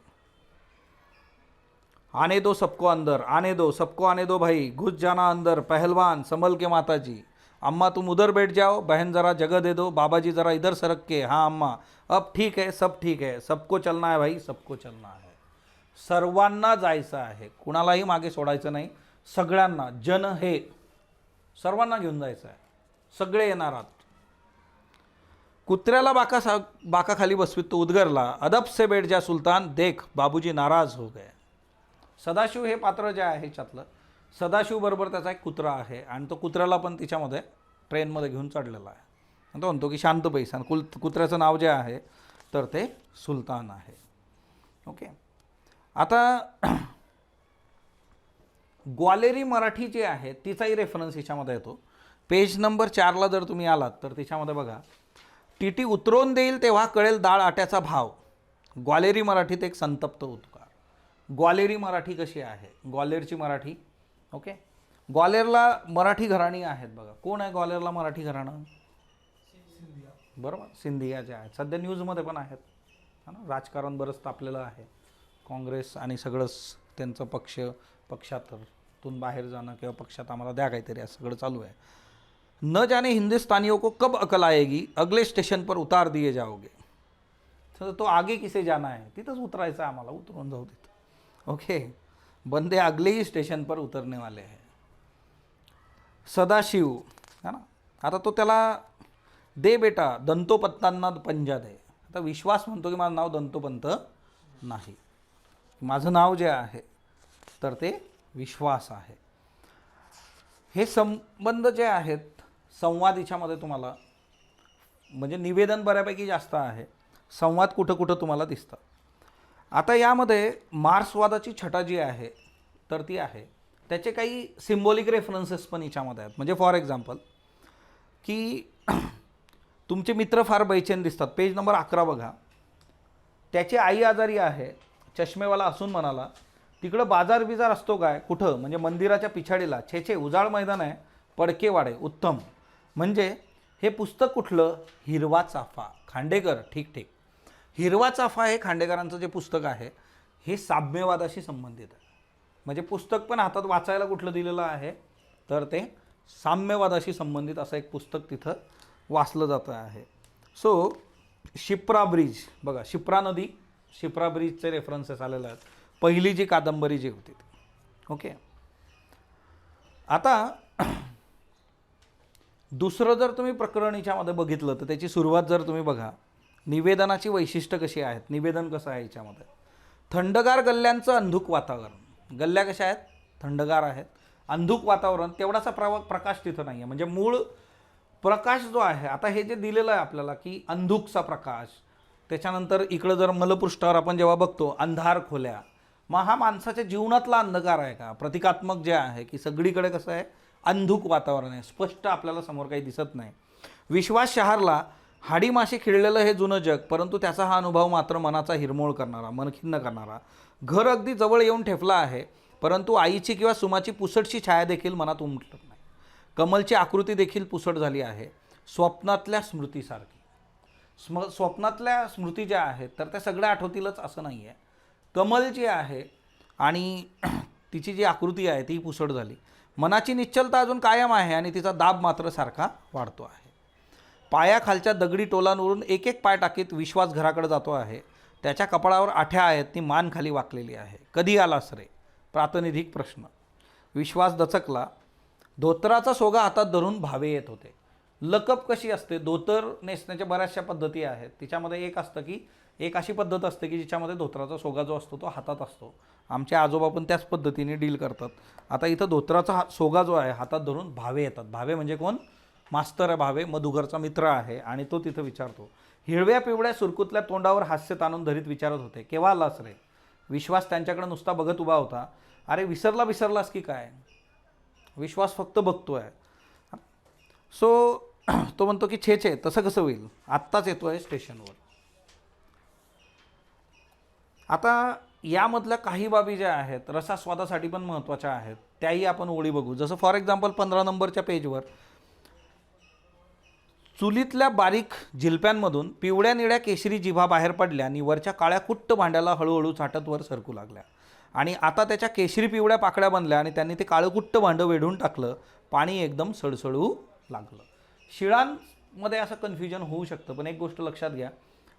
Speaker 1: आने दो सबको अंदर, आने दो सबको, आने दो भाई, घुस जाना अंदर, पहलवान संभल के माताजी, अम्मा तुम उधर बैठ जाओ, बहन ज़रा जगह दे दो, बाबाजी ज़रा इधर सरक के, हाँ अम्मा अब ठीक है, सब ठीक है, सबको चलना है भाई, सबको चलना है. सर्वांना जायचं आहे, कुणालाही मागे सोडायचं नाही, सगळ्यांना. जन हे सर्वांना घेऊन जायचं आहे, सगळे येणार आहात. कुत्र्याला बाका खाली बसवीत तो उद्गरला, अदब से बैठ जा सुलतान, देख बाबूजी नाराज हो गए. सदाशिव हे पात्र जे आहे ह्याच्यातलं, सदाशिव बरोबर त्याचा एक कुत्रा आहे आणि तो कुत्र्याला पण तिच्यामध्ये ट्रेनमध्ये घेऊन चढलेला आहे. आणि तो म्हणतो की शांत बैस, आणि कुत्र्याचं नाव जे आहे तर ते सुलतान आहे. ओके. आता ग्वालेरी मराठी जी आहे तिचाही रेफरन्स ह्याच्यामध्ये येतो. पेज नंबर 4ला जर तुम्ही आलात तर तिच्यामध्ये बघा, टीटी उतरवून देईल तेव्हा कळेल डाळ आट्याचा भाव, ग्वालेरी मराठीत एक संतप्त उद्गार. ग्वालेरी मराठी कशी आहे, ग्वालेरची मराठी. ओके. ग्वालेरला मराठी घराणी आहेत बघा. कोण आहे ग्वालेरला मराठी घराणं? बरोबर, सिंधिया जे आहेत, सध्या न्यूजमध्ये पण आहेत, है ना. राजकारण बरंच तापलेलं आहे, काँग्रेस आणि सगळंच त्यांचं पक्षातून बाहेर जाणं किंवा पक्षात आम्हाला द्या काहीतरी, असं सगळं चालू आहे. न जाने हिंदुस्तानियों को कब अकल आएगी, अगले स्टेशन पर उतार दिए जाओगे. तर तो आगे किसे जाना है, तिथंच उतरायचं आहे आम्हाला, उतरून जाऊ तिथं. ओके. बंदे अगले ही स्टेशन पर उतरने वाले हैं. सदाशिव, है ना. आता तो त्याला दे बेटा दंतोपंतांना पंजा दे. आता विश्वास म्हणतो की माझं नाव दंतोपंत नाही, माझं नाव जे आहे तर ते विश्वास आहे. हे संबंध जे आहेत संवाद याच्यामध्ये तुम्हाला, म्हणजे निवेदन बऱ्यापैकी जास्त आहे, संवाद कुठं कुठं तुम्हाला दिसतं. आता यामध्ये मार्क्सवादाची छटा जी आहे तर ती आहे, त्याचे काही सिम्बॉलिक रेफरन्सेस पण याच्यामध्ये आहेत. म्हणजे फॉर एक्झाम्पल की तुमचे मित्र फार बेचैन दिसतात, पेज नंबर 11 बघा. त्याची आई आजारी आहे, चष्मेवाला असून म्हणाला, तिकडं बाजार बिजार असतो काय, कुठं, म्हणजे मंदिराच्या पिछाडीला, छे उजाळ मैदान आहे, पडकेवाडे उत्तम. म्हणजे हे पुस्तक कुठलं, हिरवा चाफा, खांडेकर. ठीक ठीक. हिरवा चाफा हे खांडेकरांचं जे पुस्तक आहे हे साम्यवादाशी संबंधित आहे. म्हणजे पुस्तक पण हातात वाचायला कुठलं दिलेलं आहे तर ते साम्यवादाशी संबंधित असं एक पुस्तक तिथं वाचलं जातं आहे. सो शिप्रा ब्रिज बघा, शिप्रा नदी, शिप्रा ब्रिजचे रेफरन्सेस आलेले आहेत, पहिली जी कादंबरी जी होती ती. ओके. आता दुसरं जर तुम्ही प्रकरण याच्यामध्ये बघितलं तर त्याची सुरुवात जर तुम्ही बघा, निवेदनाची वैशिष्ट्य कशी आहेत, निवेदन कसं आहे याच्यामध्ये. थंडगार गल्ल्यांचं अंधुक वातावरण, गल्ल्या कशा आहेत, थंडगार आहेत, अंधुक वातावरण, तेवढासा प्रकाश तिथं नाही आहे. म्हणजे मूळ प्रकाश जो आहे, आता हे जे दिलेलं आहे आपल्याला की अंधुकचा प्रकाश, त्याच्यानंतर इकडं जर मलपृष्ठावर आपण जेव्हा बघतो अंधार खोल्या, मग हा माणसाच्या जीवनातला अंधकार आहे का, प्रतिकात्मक जे आहे की सगळीकडे कसं आहे, अंधुक वातावरण आहे, स्पष्ट आपल्याला समोर काही दिसत नाही. विश्वास शहारला, हाडी माशी खिळलेलं हे जुनं जग, परंतु त्याचा हा अनुभव मात्र मनाचा हिरमोळ करणारा, मन खिन्न करणारा. घर अगदी जवळ येऊन ठेपला आहे, परंतु आईची किंवा सुमाची पुसटशी छाया देखील मनात उमटत नाही. कमलची आकृती देखील पुसट झाली आहे, स्वप्नातल्या स्मृतीसारखी. स्वप्नातल्या स्मृती ज्या आहेत तर त्या सगळ्या आठवतीलच असं नाही आहे. कमल जी आहे आणि तिची जी आकृती आहे ती पुसट झाली. मनाची निश्चलता अजून कायम आहे आणि तिचा दाब मात्र सारखा वाढतो आहे. पायाखालच्या दगडी टोलांवरून एक एक पाय टाकीत विश्वास घराकडे जातो आहे. त्याच्या कपाळावर आठ्या आहेत, ती मान खाली वाकलेली आहे. कधी आलास रे, प्रातिनिधिक प्रश्न. विश्वास दचकला. धोतराचा सोगा हातात धरून भावे येत होते. लकप कशी असते, धोतर नेसण्याच्या बऱ्याचशा पद्धती आहेत. तिच्यामध्ये एक असतं की एक अशी पद्धत असते की जिच्यामध्ये धोत्राचा सोगा जो असतो तो हातात असतो. आमचे आजोबा पण त्याच पद्धतीने डील करतात. आता इथं धोत्राचा सोगा जो आहे हातात धरून भावे येतात. भावे म्हणजे कोण? मास्तर आहे भावे, मधुकरचा मित्र आहे. आणि तो तिथं विचारतो, हिरव्या पिवळ्या सुरकुतल्या तोंडावर हास्य ताणून धरीत विचारत होते, केव्हा आलास रे? विश्वास त्यांच्याकडे नुसता बघत उभा होता. अरे विसरलास की काय? विश्वास फक्त बघतोय. सो तो म्हणतो की छे तसं कसं होईल, आत्ताच येतोय स्टेशनवर. आता यामधल्या काही बाबी ज्या आहेत रसास्वादासाठी पण महत्त्वाच्या आहेत, त्याही आपण ओळी बघू. जसं फॉर एक्झाम्पल 15 नंबरच्या पेजवर, चुलीतल्या बारीक झिलप्यांमधून पिवळ्या निळ्या केशरी जिभा बाहेर पडल्या आणि वरच्या काळ्या कुट्ट भांड्याला हळूहळू चाटत वर सरकू लागल्या. आणि आता त्याच्या केशरी पिवळ्या पाकळ्या बनल्या आणि त्यांनी ते काळं कुट्ट भांडं वेढून टाकलं. पाणी एकदम सळसळू लागलं. शिळांमध्ये असं कन्फ्युजन होऊ शकतं, पण एक गोष्ट लक्षात घ्या,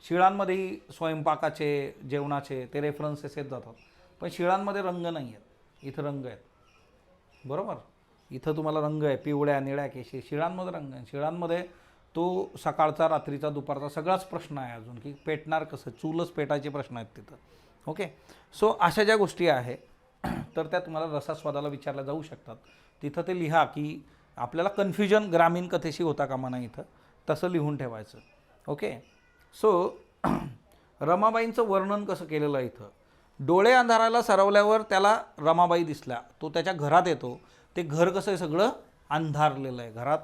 Speaker 1: शिळांमध्येही स्वयंपाकाचे, जेवणाचे ते रेफरन्सेस येत जातात. पण शिळांमध्ये रंग नाही आहेत, इथं रंग आहेत. बरोबर, इथं तुम्हाला रंग आहे, पिवळ्या निळ्या केशरी. शिळांमध्ये रंग आहे. शिळांमध्ये तो सकाळचा, रात्रीचा, दुपारचा सगळाच प्रश्न आहे अजून, की पेटणार कसं, चूलच पेटायचे प्रश्न आहेत तिथं. ओके, सो अशा ज्या गोष्टी आहे तर त्या तुम्हाला रसास्वादाला विचारल्या जाऊ शकतात. तिथं ते लिहा की आपल्याला कन्फ्युजन ग्रामीण कथेशी होता कामा नये, इथं तसं लिहून ठेवायचं. ओके, सो रमाबाईंचं वर्णन कसं केलेलं आहे इथं. डोळे अंधाराला सरवल्यावर त्याला रमाबाई दिसल्या. तो त्याच्या घरात येतो. ते घर कसं आहे, सगळं अंधारलेलं आहे, घरात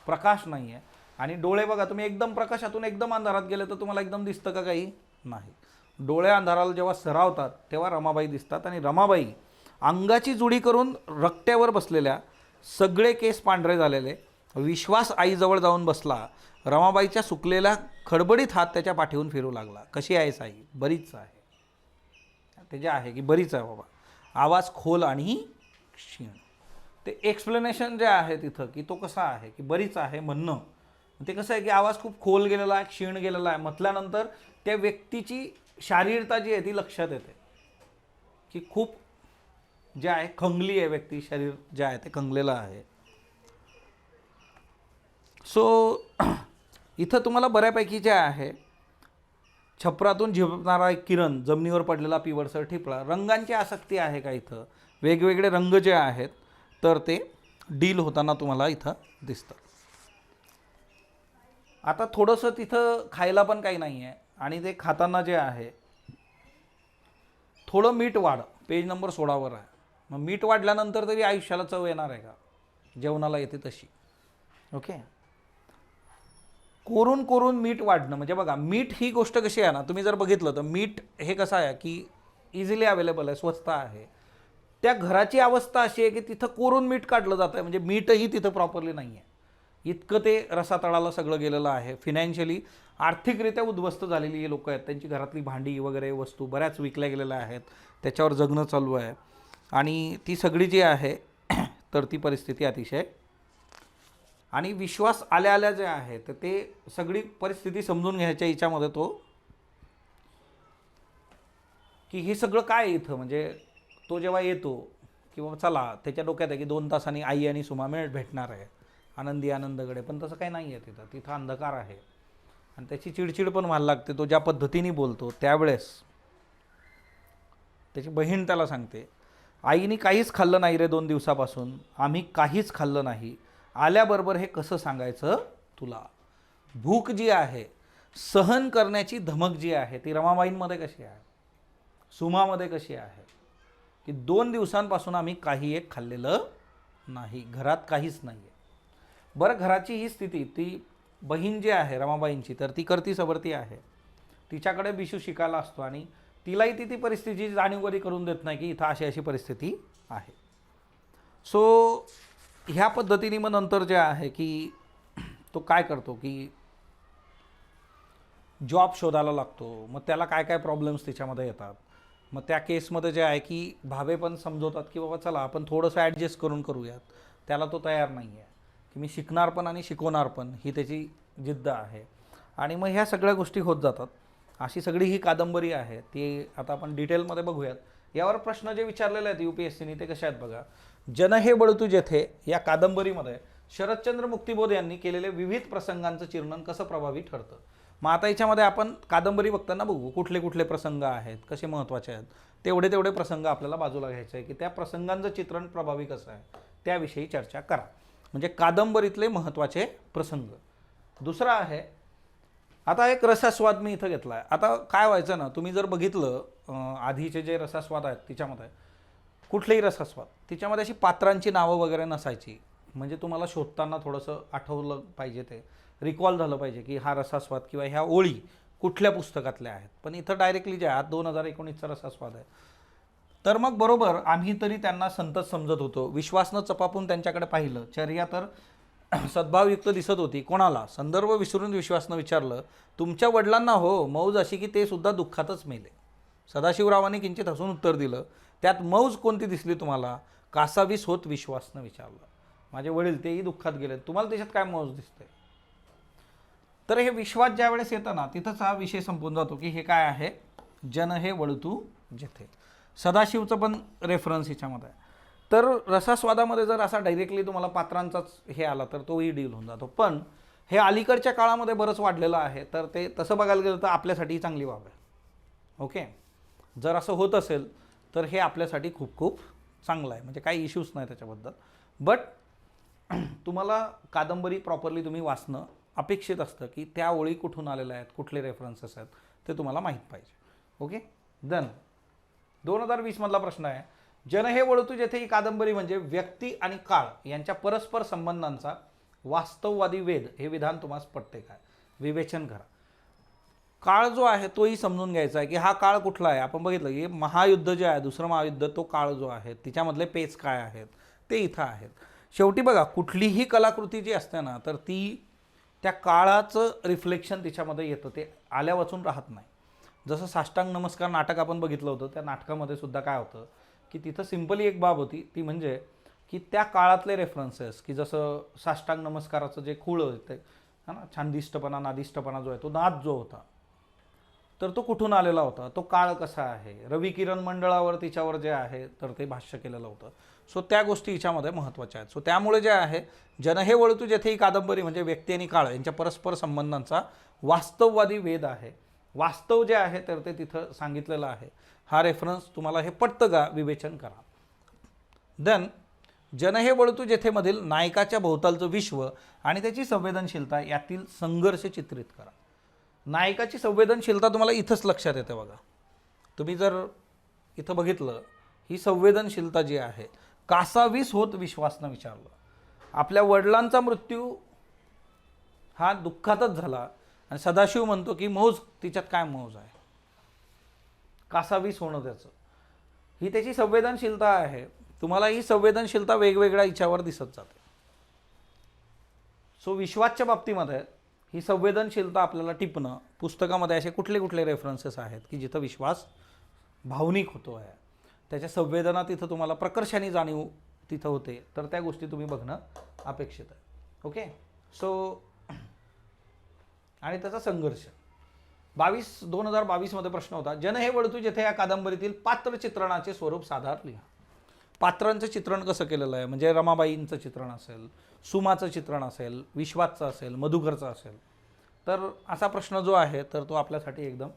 Speaker 1: प्रकाश नाही आहे. आणि डोळे बघा तुम्ही, एकदम प्रकाशातून एकदम अंधारात गेले तर तुम्हाला एकदम दिसतं का काही? नाही. डोळे अंधाराला जेव्हा सरावतात तेव्हा रमाबाई दिसतात. आणि रमाबाई अंगाची जुडी करून रकट्यावर बसलेल्या, सगळे केस पांढरे झालेले. विश्वास आईजवळ जाऊन बसला. रमाबाईच्या सुकलेल्या खडबडीत हात त्याच्या पाठीवरून फिरू लागला. कशी आहेस आई? बरीच आहे. ते जे आहे की बरीच आहे बाबा. आवाज खोल आणि क्षीण. ते एक्सप्लेनेशन जे आहे तिथं की तो कसा आहे की बरीच आहे म्हणणं, ते कसं आहे की आवाज खूप खोल गेलेला आहे, क्षीण गेलेला आहे म्हटल्यानंतर त्या व्यक्तीची शारीरता जी आहे ती लक्षात येते की खूप जे आहे खंगली आहे व्यक्ती, शरीर जे आहे ते खंगलेलं आहे. सो इथं तुम्हाला बऱ्यापैकी जे आहे, छपरातून झिपणारा एक किरण, जमिनीवर पडलेला पिवळसर ठिपळा, रंगांची आसक्ती आहे का इथं, वेगवेगळे रंग जे आहेत तर ते डील होताना तुम्हाला इथं दिसतं. आता थोडंसं तिथं खायला पण काही नाही आहे आणि ते खाताना जे आहे थोडं मीठ वाढ, पेज नंबर 16वर आहे. मग मीठ वाढल्यानंतर तरी आयुष्याला चव येणार आहे का? जेवणाला येते तशी. ओके, कोरून कोरून मीठ वाढणं म्हणजे बघा, मीठ ही गोष्ट कशी आहे ना, तुम्ही जर बघितलं तर मीठ हे कसं आहे की इझिली अवेलेबल आहे, स्वस्त आहे. त्या घराची अवस्था अशी आहे की तिथं कोरून मीठ काढलं जातं आहे, म्हणजे मीठही तिथं प्रॉपरली नाही आहे. इतकं ते रसातळाला सगळं गेलेलं आहे. फिनान्शियली, आर्थिकरित्या उद्ध्वस्त झालेली ही लोकं आहेत. त्यांची घरातली भांडी वगैरे वस्तू बऱ्याच विकल्या गेलेल्या आहेत. त्याच्यावर जगणं चालू आहे. आणि ती सगळी जी आहे तर ती परिस्थिती अतिशय, आणि विश्वास आल्या जे आहे तर ते सगळी परिस्थिती समजून घ्यायच्या याच्यामध्ये तो की हे सगळं काय इथं, म्हणजे तो जेव्हा येतो किंवा चला त्याच्या डोक्यात आहे की 2 तासांनी आई आणि सुमा भेटणार आहे आनंदी आनंदकडे, पण तसं काही नाही आहे तिथं. तिथं अंधकार आहे आणि त्याची चिडचिड पण व्हायला लागते. तो ज्या पद्धतीने बोलतो त्यावेळेस त्याची बहीण त्याला सांगते, आईने काहीच खाल्लं नाही रे 2 दिवसापासून, आम्ही काहीच खाल्लं नाही, आल्याबरोबर हे कसं सांगायचं तुला. भूक जी आहे, सहन करण्याची धमक जी आहे ती रमाबाईंमध्ये कशी आहे, सुमामध्ये कशी आहे की 2 दिवसांपासून आम्ही काही एक खाल्लेलं नाही, घरात काहीच नाही आहे. बरं, घराची ही स्थिती, ती बहीण जी आहे रमाबाईंची तर ती करती सबरती आहे. तिच्याकडे बिशू शिकायला असतो आणि तिलाही ती परिस्थितीची जाणीवही करून देत नाही की इथं अशी अशी परिस्थिती आहे. सो ह्या पद्धतीने मग नंतर जे आहे की तो काय करतो की जॉब शोधायला लागतो. मग त्याला काय काय प्रॉब्लेम्स त्याच्यामध्ये येतात. मग त्या केसमध्ये जे आहे की भावे पण समजवतात की बाबा चला आपण थोडंसं ॲडजस्ट करून करूयात. त्याला तो तयार नाही आहे की मी शिकणार पण आणि शिकवणार पण, ही त्याची जिद्द आहे. आणि मग ह्या सगळ्या गोष्टी होत जातात. अशी सगळी ही कादंबरी आहे, ती आता आपण डिटेलमध्ये बघूयात. यावर प्रश्न जे विचारलेले आहेत UPSCने ते कसे आहेत बघा. जन हे बळतू जेथे या कादंबरीमध्ये शरदचंद्र मुक्तिबोध यांनी केलेले विविध प्रसंगांचं चित्रण कसं प्रभावी ठरतं. मग आता याच्यामध्ये आपण कादंबरी बघताना बघू कुठले कुठले प्रसंग आहेत, कसे महत्त्वाचे आहेत, तेवढे प्रसंग आपल्याला बाजूला घ्यायचे आहे की त्या प्रसंगांचं चित्रण प्रभावी कसं आहे त्याविषयी चर्चा करा. म्हणजे कादंबरीतले महत्त्वाचे प्रसंग. दुसरा आहे, आता एक रसास्वाद मी इथं घेतला आहे. आता काय व्हायचं ना, तुम्ही जर बघितलं आधीचे जे रसास्वाद आहेत तिच्यामध्ये कुठलेही रसास्वाद तिच्यामध्ये अशी पात्रांची नावं वगैरे नसायची. म्हणजे तुम्हाला शोधताना थोडंसं आठवलं पाहिजे, ते रिकॉल झालं पाहिजे की हा रसास्वाद किंवा ह्या ओळी कुठल्या पुस्तकातल्या आहेत. पण इथं डायरेक्टली जे आहे 2019चा रसास्वाद आहे. तर मग बरोबर आम्ही तरी त्यांना संतच समजत होतो. विश्वासनं चपापून त्यांच्याकडे पाहिलं, चर्या तर सद्भावयुक्त दिसत होती. कोणाला? संदर्भ विसरून विश्वासनं विचारलं, तुमच्या वडिलांना हो मौज अशी की ते सुद्धा दुःखातच मेले. सदाशिवरावांनी किंचित हसून उत्तर दिलं, त्यात मौज कोणती दिसली तुम्हाला? कासावीस होत विश्वासनं विचारलं. माझे वडील तेही दुःखात गेले, तुम्हाला त्याच्यात काय मौज दिसते? तर हे विश्वास ज्या वेळेस येतं ना तिथंच हा विषय संपून जातो की हे काय आहे, जन हे वळतू जेथे. सदाशिवचं पण रेफरन्स ह्याच्यामध्ये आहे. तर रसास्वादामध्ये जर असा डायरेक्टली तुम्हाला पात्रांचाच हे आला तर तोही डील होऊन जातो. पण हे अलीकडच्या काळामध्ये बरंच वाढलेलं आहे. तर ते तसं बघायला गेलं तर आपल्यासाठी चांगली बाब आहे. ओके, जर असं होत असेल तर हे आपल्यासाठी खूप खूप चांगलं आहे. म्हणजे काही इश्यूज नाही त्याच्याबद्दल. बट तुम्हाला कादंबरी प्रॉपरली तुम्ही वाचणं अपेक्षित असतं की त्या ओळी कुठून आलेल्या आहेत, कुठले रेफरन्सेस आहेत ते तुम्हाला माहीत पाहिजे. ओके. देन 2020 मधला प्रश्न आहे, जन हे वळतू जेथे ही कादंबरी म्हणजे व्यक्ती आणि काळ यांच्या परस्पर संबंधांचा वास्तववादी वेध हे विधान तुम्हाला पटते काय? विवेचन करा. काळ जो आहे तोही समजून घ्यायचा आहे की हा काळ कुठला आहे. आपण बघितलं की महायुद्ध जे आहे, दुसरं महायुद्ध, तो काळ जो आहे तिच्यामधले पेच काय आहेत ते इथं आहेत. शेवटी बघा कुठलीही कलाकृती जी असते ना तर ती त्या काळाचं रिफ्लेक्शन तिच्यामध्ये येतं, ते आल्या वाचून राहत नाही. जसं साष्टांग नमस्कार नाटक आपण बघितलं होतं, त्या नाटकामध्ये सुद्धा काय होतं की तिथं सिंपली एक बाब होती, ती म्हणजे की त्या काळातले रेफरन्सेस, की जसं साष्टांग नमस्काराचं जे खूळ होतं है ना, छांदिष्टपणा नादिष्टपणा जो आहे, तो नाद जो होता तर तो कुठून आलेला होता, तो काळ कसा आहे, रवी किरण मंडळावर तिच्यावर जे आहे तर ते भाष्य केलेलं होतं. सो त्या गोष्टी हिच्यामध्ये महत्त्वाच्या आहेत. सो त्यामुळे जे आहे, जन हे वळतू जेथे ही कादंबरी म्हणजे व्यक्ती आणि काळ यांच्या परस्पर संबंधांचा वास्तववादी वेध आहे. वास्तव जे आहे तर ते तिथं सांगितलेलं आहे. हा रेफरन्स तुम्हाला हे पटतं का? विवेचन करा. देन जन हे वळतू जेथे मधील नायकाच्या भोवतालचं विश्व आणि त्याची संवेदनशीलता यातील संघर्ष चित्रित करा. नायकाची संवेदनशीलता तुम्हाला इथंच लक्षात येते बघा. तुम्ही जर इथं बघितलं, ही संवेदनशीलता जी आहे, कासावीस होत विश्वासनं विचारलं. आपल्या वडिलांचा मृत्यू हा दुःखातच झाला आणि सदाशिव म्हणतो की मौज, तिच्यात काय मौज आहे? कासावीस होणं त्याचं, ही त्याची संवेदनशीलता आहे. तुम्हाला ही संवेदनशीलता वेगवेगळ्या इच्छावर दिसत जाते. सो विश्वासच्या बाबतीमध्ये ही संवेदनशीलता आपल्याला टिपणं, पुस्तकामध्ये असे कुठले कुठले रेफरन्सेस आहेत की जिथं विश्वास भावनिक होतो आहे, त्याच्या संवेदना तिथं तुम्हाला प्रकर्षाने जाणीव तिथं होते, तर त्या गोष्टी तुम्ही बघणं अपेक्षित आहे. ओके. सो आणि त्याचा संघर्ष 2022 मध्ये प्रश्न होता, जन हे वळतू जेथे या कादंबरीतील पात्र चित्रणाचे स्वरूप साधार लिहा. पात्रांचं चित्रण कसं केलेलं आहे, म्हणजे रमाबाईंचं चित्रण असेल, सुमाचं चित्रण असेल, विश्वासचं असेल, मधुकरचं असेल. तर असा प्रश्न जो आहे तर तो आपल्यासाठी एकदम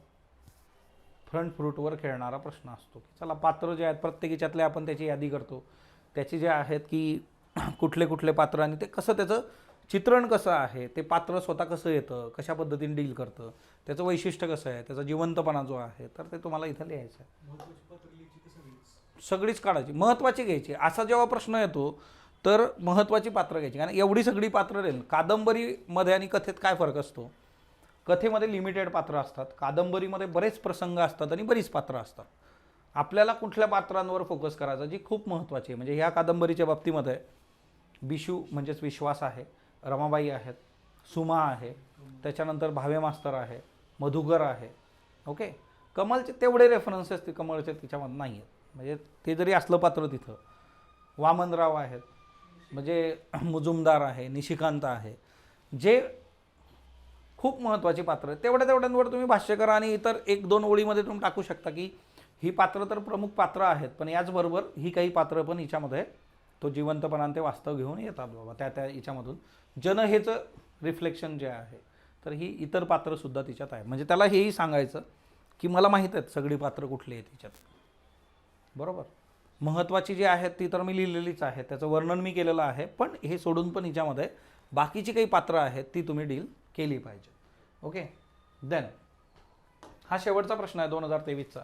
Speaker 1: फ्रंट फ्रूटवर खेळणारा प्रश्न असतो की चला पात्र जे आहेत प्रत्येकीच्यातले आपण त्याची यादी करतो, त्याची जे आहेत की कुठले कुठले पात्र आणि ते कसं त्याचं चित्रण कसं आहे, ते पात्र स्वतः कसं येतं, कशा पद्धतीने डील करतं, त्याचं वैशिष्ट्य कसं आहे, त्याचा जिवंतपणा जो आहे तर ते तुम्हाला इथं लिहायचं आहे. सगळीच काढायची, महत्त्वाची घ्यायची. असा जेव्हा प्रश्न येतो तर महत्त्वाची पात्र घ्यायची. कारण एवढी सगळी पात्र राहील. कादंबरीमध्ये आणि कथेत काय फरक असतो? कथेमध्ये लिमिटेड पात्र असतात, कादंबरीमध्ये बरेच प्रसंग असतात आणि बरीच पात्र असतात. आपल्याला कुठल्या पात्रांवर फोकस करायचा जी खूप महत्त्वाची आहे. म्हणजे ह्या कादंबरीच्या बाबतीमध्ये बिशू म्हणजेच विश्वास आहे, रमाबाई आहेत, सुमा आहे, त्याच्यानंतर भावे मास्तर आहे, मधुकर आहे. ओके. कमलचे तेवढे रेफरन्सेस ते कमळचे तिच्यामध्ये नाही आहेत. म्हणजे ते जरी असलं पात्र तिथं वामनराव आहेत, म्हणजे मुजुमदार आहे, निशिकांत आहे, जे खूप महत्त्वाची पात्र आहेत. तेवढ्यांवर तुम्ही भाष्य करा आणि इतर 1-2 ओळीमध्ये तुम्ही टाकू शकता की ही पात्र तर प्रमुख पात्र आहेत, पण याचबरोबर ही काही पात्र पण हिच्यामध्ये तो जिवंतपणा आणि ते वास्तव घेऊन येतात बाबा त्या याच्यामधून. जन हेचं रिफ्लेक्शन जे आहे, तर ही इतर पात्रसुद्धा तिच्यात आहे. म्हणजे त्याला हेही सांगायचं की मला माहीत आहेत सगळी पात्र कुठली आहेत तिच्यात, बरोबर. महत्त्वाची जी आहेत ती तर मी लिहिलेलीच आहे, त्याचं वर्णन मी केलेलं आहे, पण हे सोडून पण हिच्यामध्ये बाकीची काही पात्र आहेत ती तुम्ही डील केली पाहिजे. ओके. देन हा शेवटचा प्रश्न आहे 2023चा.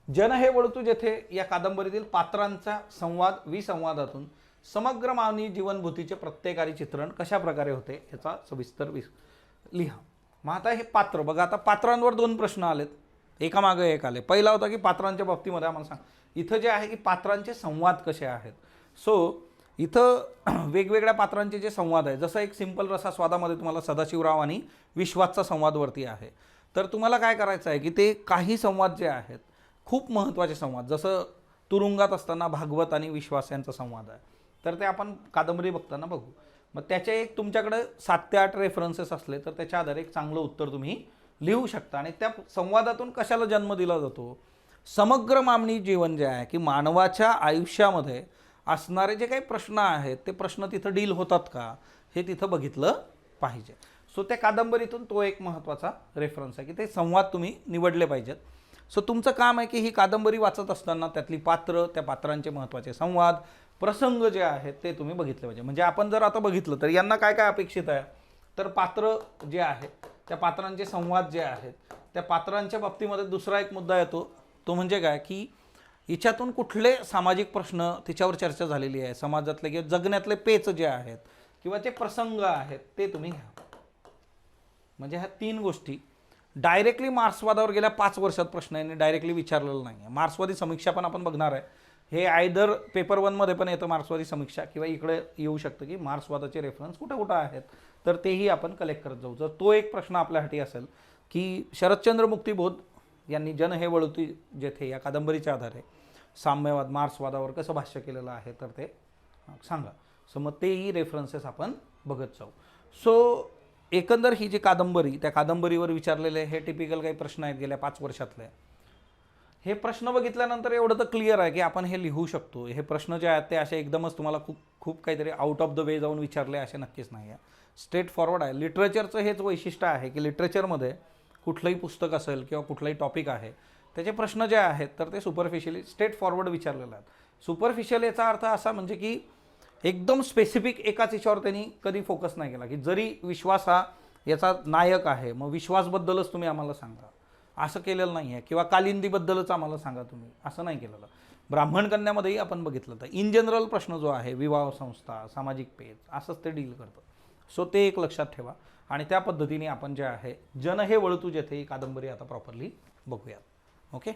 Speaker 1: जन हे वळतू जेथे या कादंबरीतील पात्रांचा संवाद विसंवादातून समग्र मानवी जीवनभूतीचे प्रत्येकारी चित्रण कशा प्रकारे होते याचा सविस्तर लिहा. मग आता हे पात्र बघा, आता पात्रांवर 2 प्रश्न आलेत, एकामागे एक आले. पहिला होता की पात्रांच्या बाबतीमध्ये आम्हाला सांग. इथं जे आहे की पात्रांचे संवाद कसे आहेत. सो इथं वेगवेगळ्या पात्रांचे जे संवाद आहे, जसं एक सिंपल रसा स्वादामध्ये तुम्हाला सदाशिवराव आणि विश्वासचा संवादवरती आहे, तर तुम्हाला काय करायचं आहे की ते काही संवाद जे आहेत खूप महत्त्वाचे संवाद, जसं तुरुंगात असताना भागवत आणि विश्वास यांचा संवाद आहे, तर ते आपण कादंबरी बघताना बघू. मग त्याचे एक तुमच्याकडे 7 ते 8 रेफरन्सेस असले तर त्याच्या आधारे एक चांगलं उत्तर तुम्ही लिहू शकता. आणि त्या संवादातून कशाला जन्म दिला जातो, समग्र मानवी जीवन जे आहे की मानवाच्या आयुष्यामध्ये असणारे जे काही प्रश्न आहेत ते प्रश्न तिथं डील होतात का हे तिथं बघितलं पाहिजे. सो त्या कादंबरीतून तो एक महत्त्वाचा रेफरन्स आहे की ते संवाद तुम्ही निवडले पाहिजेत. सो तुमचं काम आहे की ही कादंबरी वाचत असताना त्यातली पात्र, त्या पात्रांचे महत्त्वाचे संवाद, प्रसंग जे आहेत ते तुम्ही बघितले पाहिजे. म्हणजे आपण जर आता बघितलं तर यांना काय काय अपेक्षित आहे, तर पात्र जे आहेत त्या पात्रांचे संवाद जे आहेत, त्या पात्रांच्या बाबतीमध्ये दुसरा एक मुद्दा येतो, तो म्हणजे काय की हिच्यातून कुठले सामाजिक प्रश्न तिच्यावर चर्चा झालेली आहे, समाजातले किंवा जगण्यातले पेच जे आहेत किंवा जे प्रसंग आहेत ते तुम्ही घ्या. म्हणजे ह्या 3 गोष्टी डायरेक्टली मार्क्सवादावर गेल्या 5 वर्षात प्रश्न यांनी डायरेक्टली विचारलेला नाही आहे. मार्क्सवादी समीक्षा पण आपण बघणार आहे, हे आयदर पेपर 1 मध्ये पण येतं मार्क्सवादी समीक्षा, किंवा इकडे येऊ शकतं की मार्क्सवादाचे रेफरन्स कुठं कुठं आहेत, तर तेही आपण कलेक्ट करत जाऊ. जर तो एक प्रश्न आपल्यासाठी असेल की शरदचंद्र मुक्तिबोध यांनी जन हे वळती जेथे या कादंबरीच्या आधारे साम्यवाद मार्क्सवादावर कसं भाष्य केलेलं आहे तर ते सांगा. सो मग तेही रेफरन्सेस आपण बघत जाऊ. सो एकंदर ही जी कादंबरी, त्या कादंबरीवर विचारलेले हे टिपिकल काही प्रश्न आहेत गेल्या 5 वर्षातले. हे प्रश्न बघितल्यानंतर एवढं तर क्लिअर आहे की आपण हे लिहू शकतो. हे प्रश्न जे आहेत ते असे एकदमच तुम्हाला खूप काहीतरी आउट ऑफ द वे जाऊन विचारले असे नक्कीच नाही आहे. स्ट्रेट फॉरवर्ड आहे. लिटरेचरचं हेच वैशिष्ट्य आहे की लिटरेचरमध्ये कुठलंही पुस्तक असेल किंवा कुठलाही टॉपिक आहे, त्याचे प्रश्न जे आहेत तर ते सुपरफिशियली स्ट्रेट फॉरवर्ड विचारलेले आहेत. सुपरफिशियल याचा अर्थ असा म्हणजे की एकदम स्पेसिफिक एकाच विषयावर त्यांनी कधी फोकस नाही केला, की जरी विश्वास हा याचा नायक आहे मग विश्वासबद्दलच तुम्ही आम्हाला सांगा, असं केलेलं नाही आहे. किंवा कालिंदीबद्दलच आम्हाला सांगा तुम्ही, असं नाही केलेलं. ब्राह्मण कन्यामध्येही आपण बघितलं तर इन जनरल प्रश्न जो आहे विवाह संस्था, सामाजिक पेच, असंच ते डील करतं. सो ते एक लक्षात ठेवा आणि त्या पद्धतीने आपण जे आहे जन हे वळतू जेथे ही कादंबरी आता प्रॉपरली बघूयात. ओके.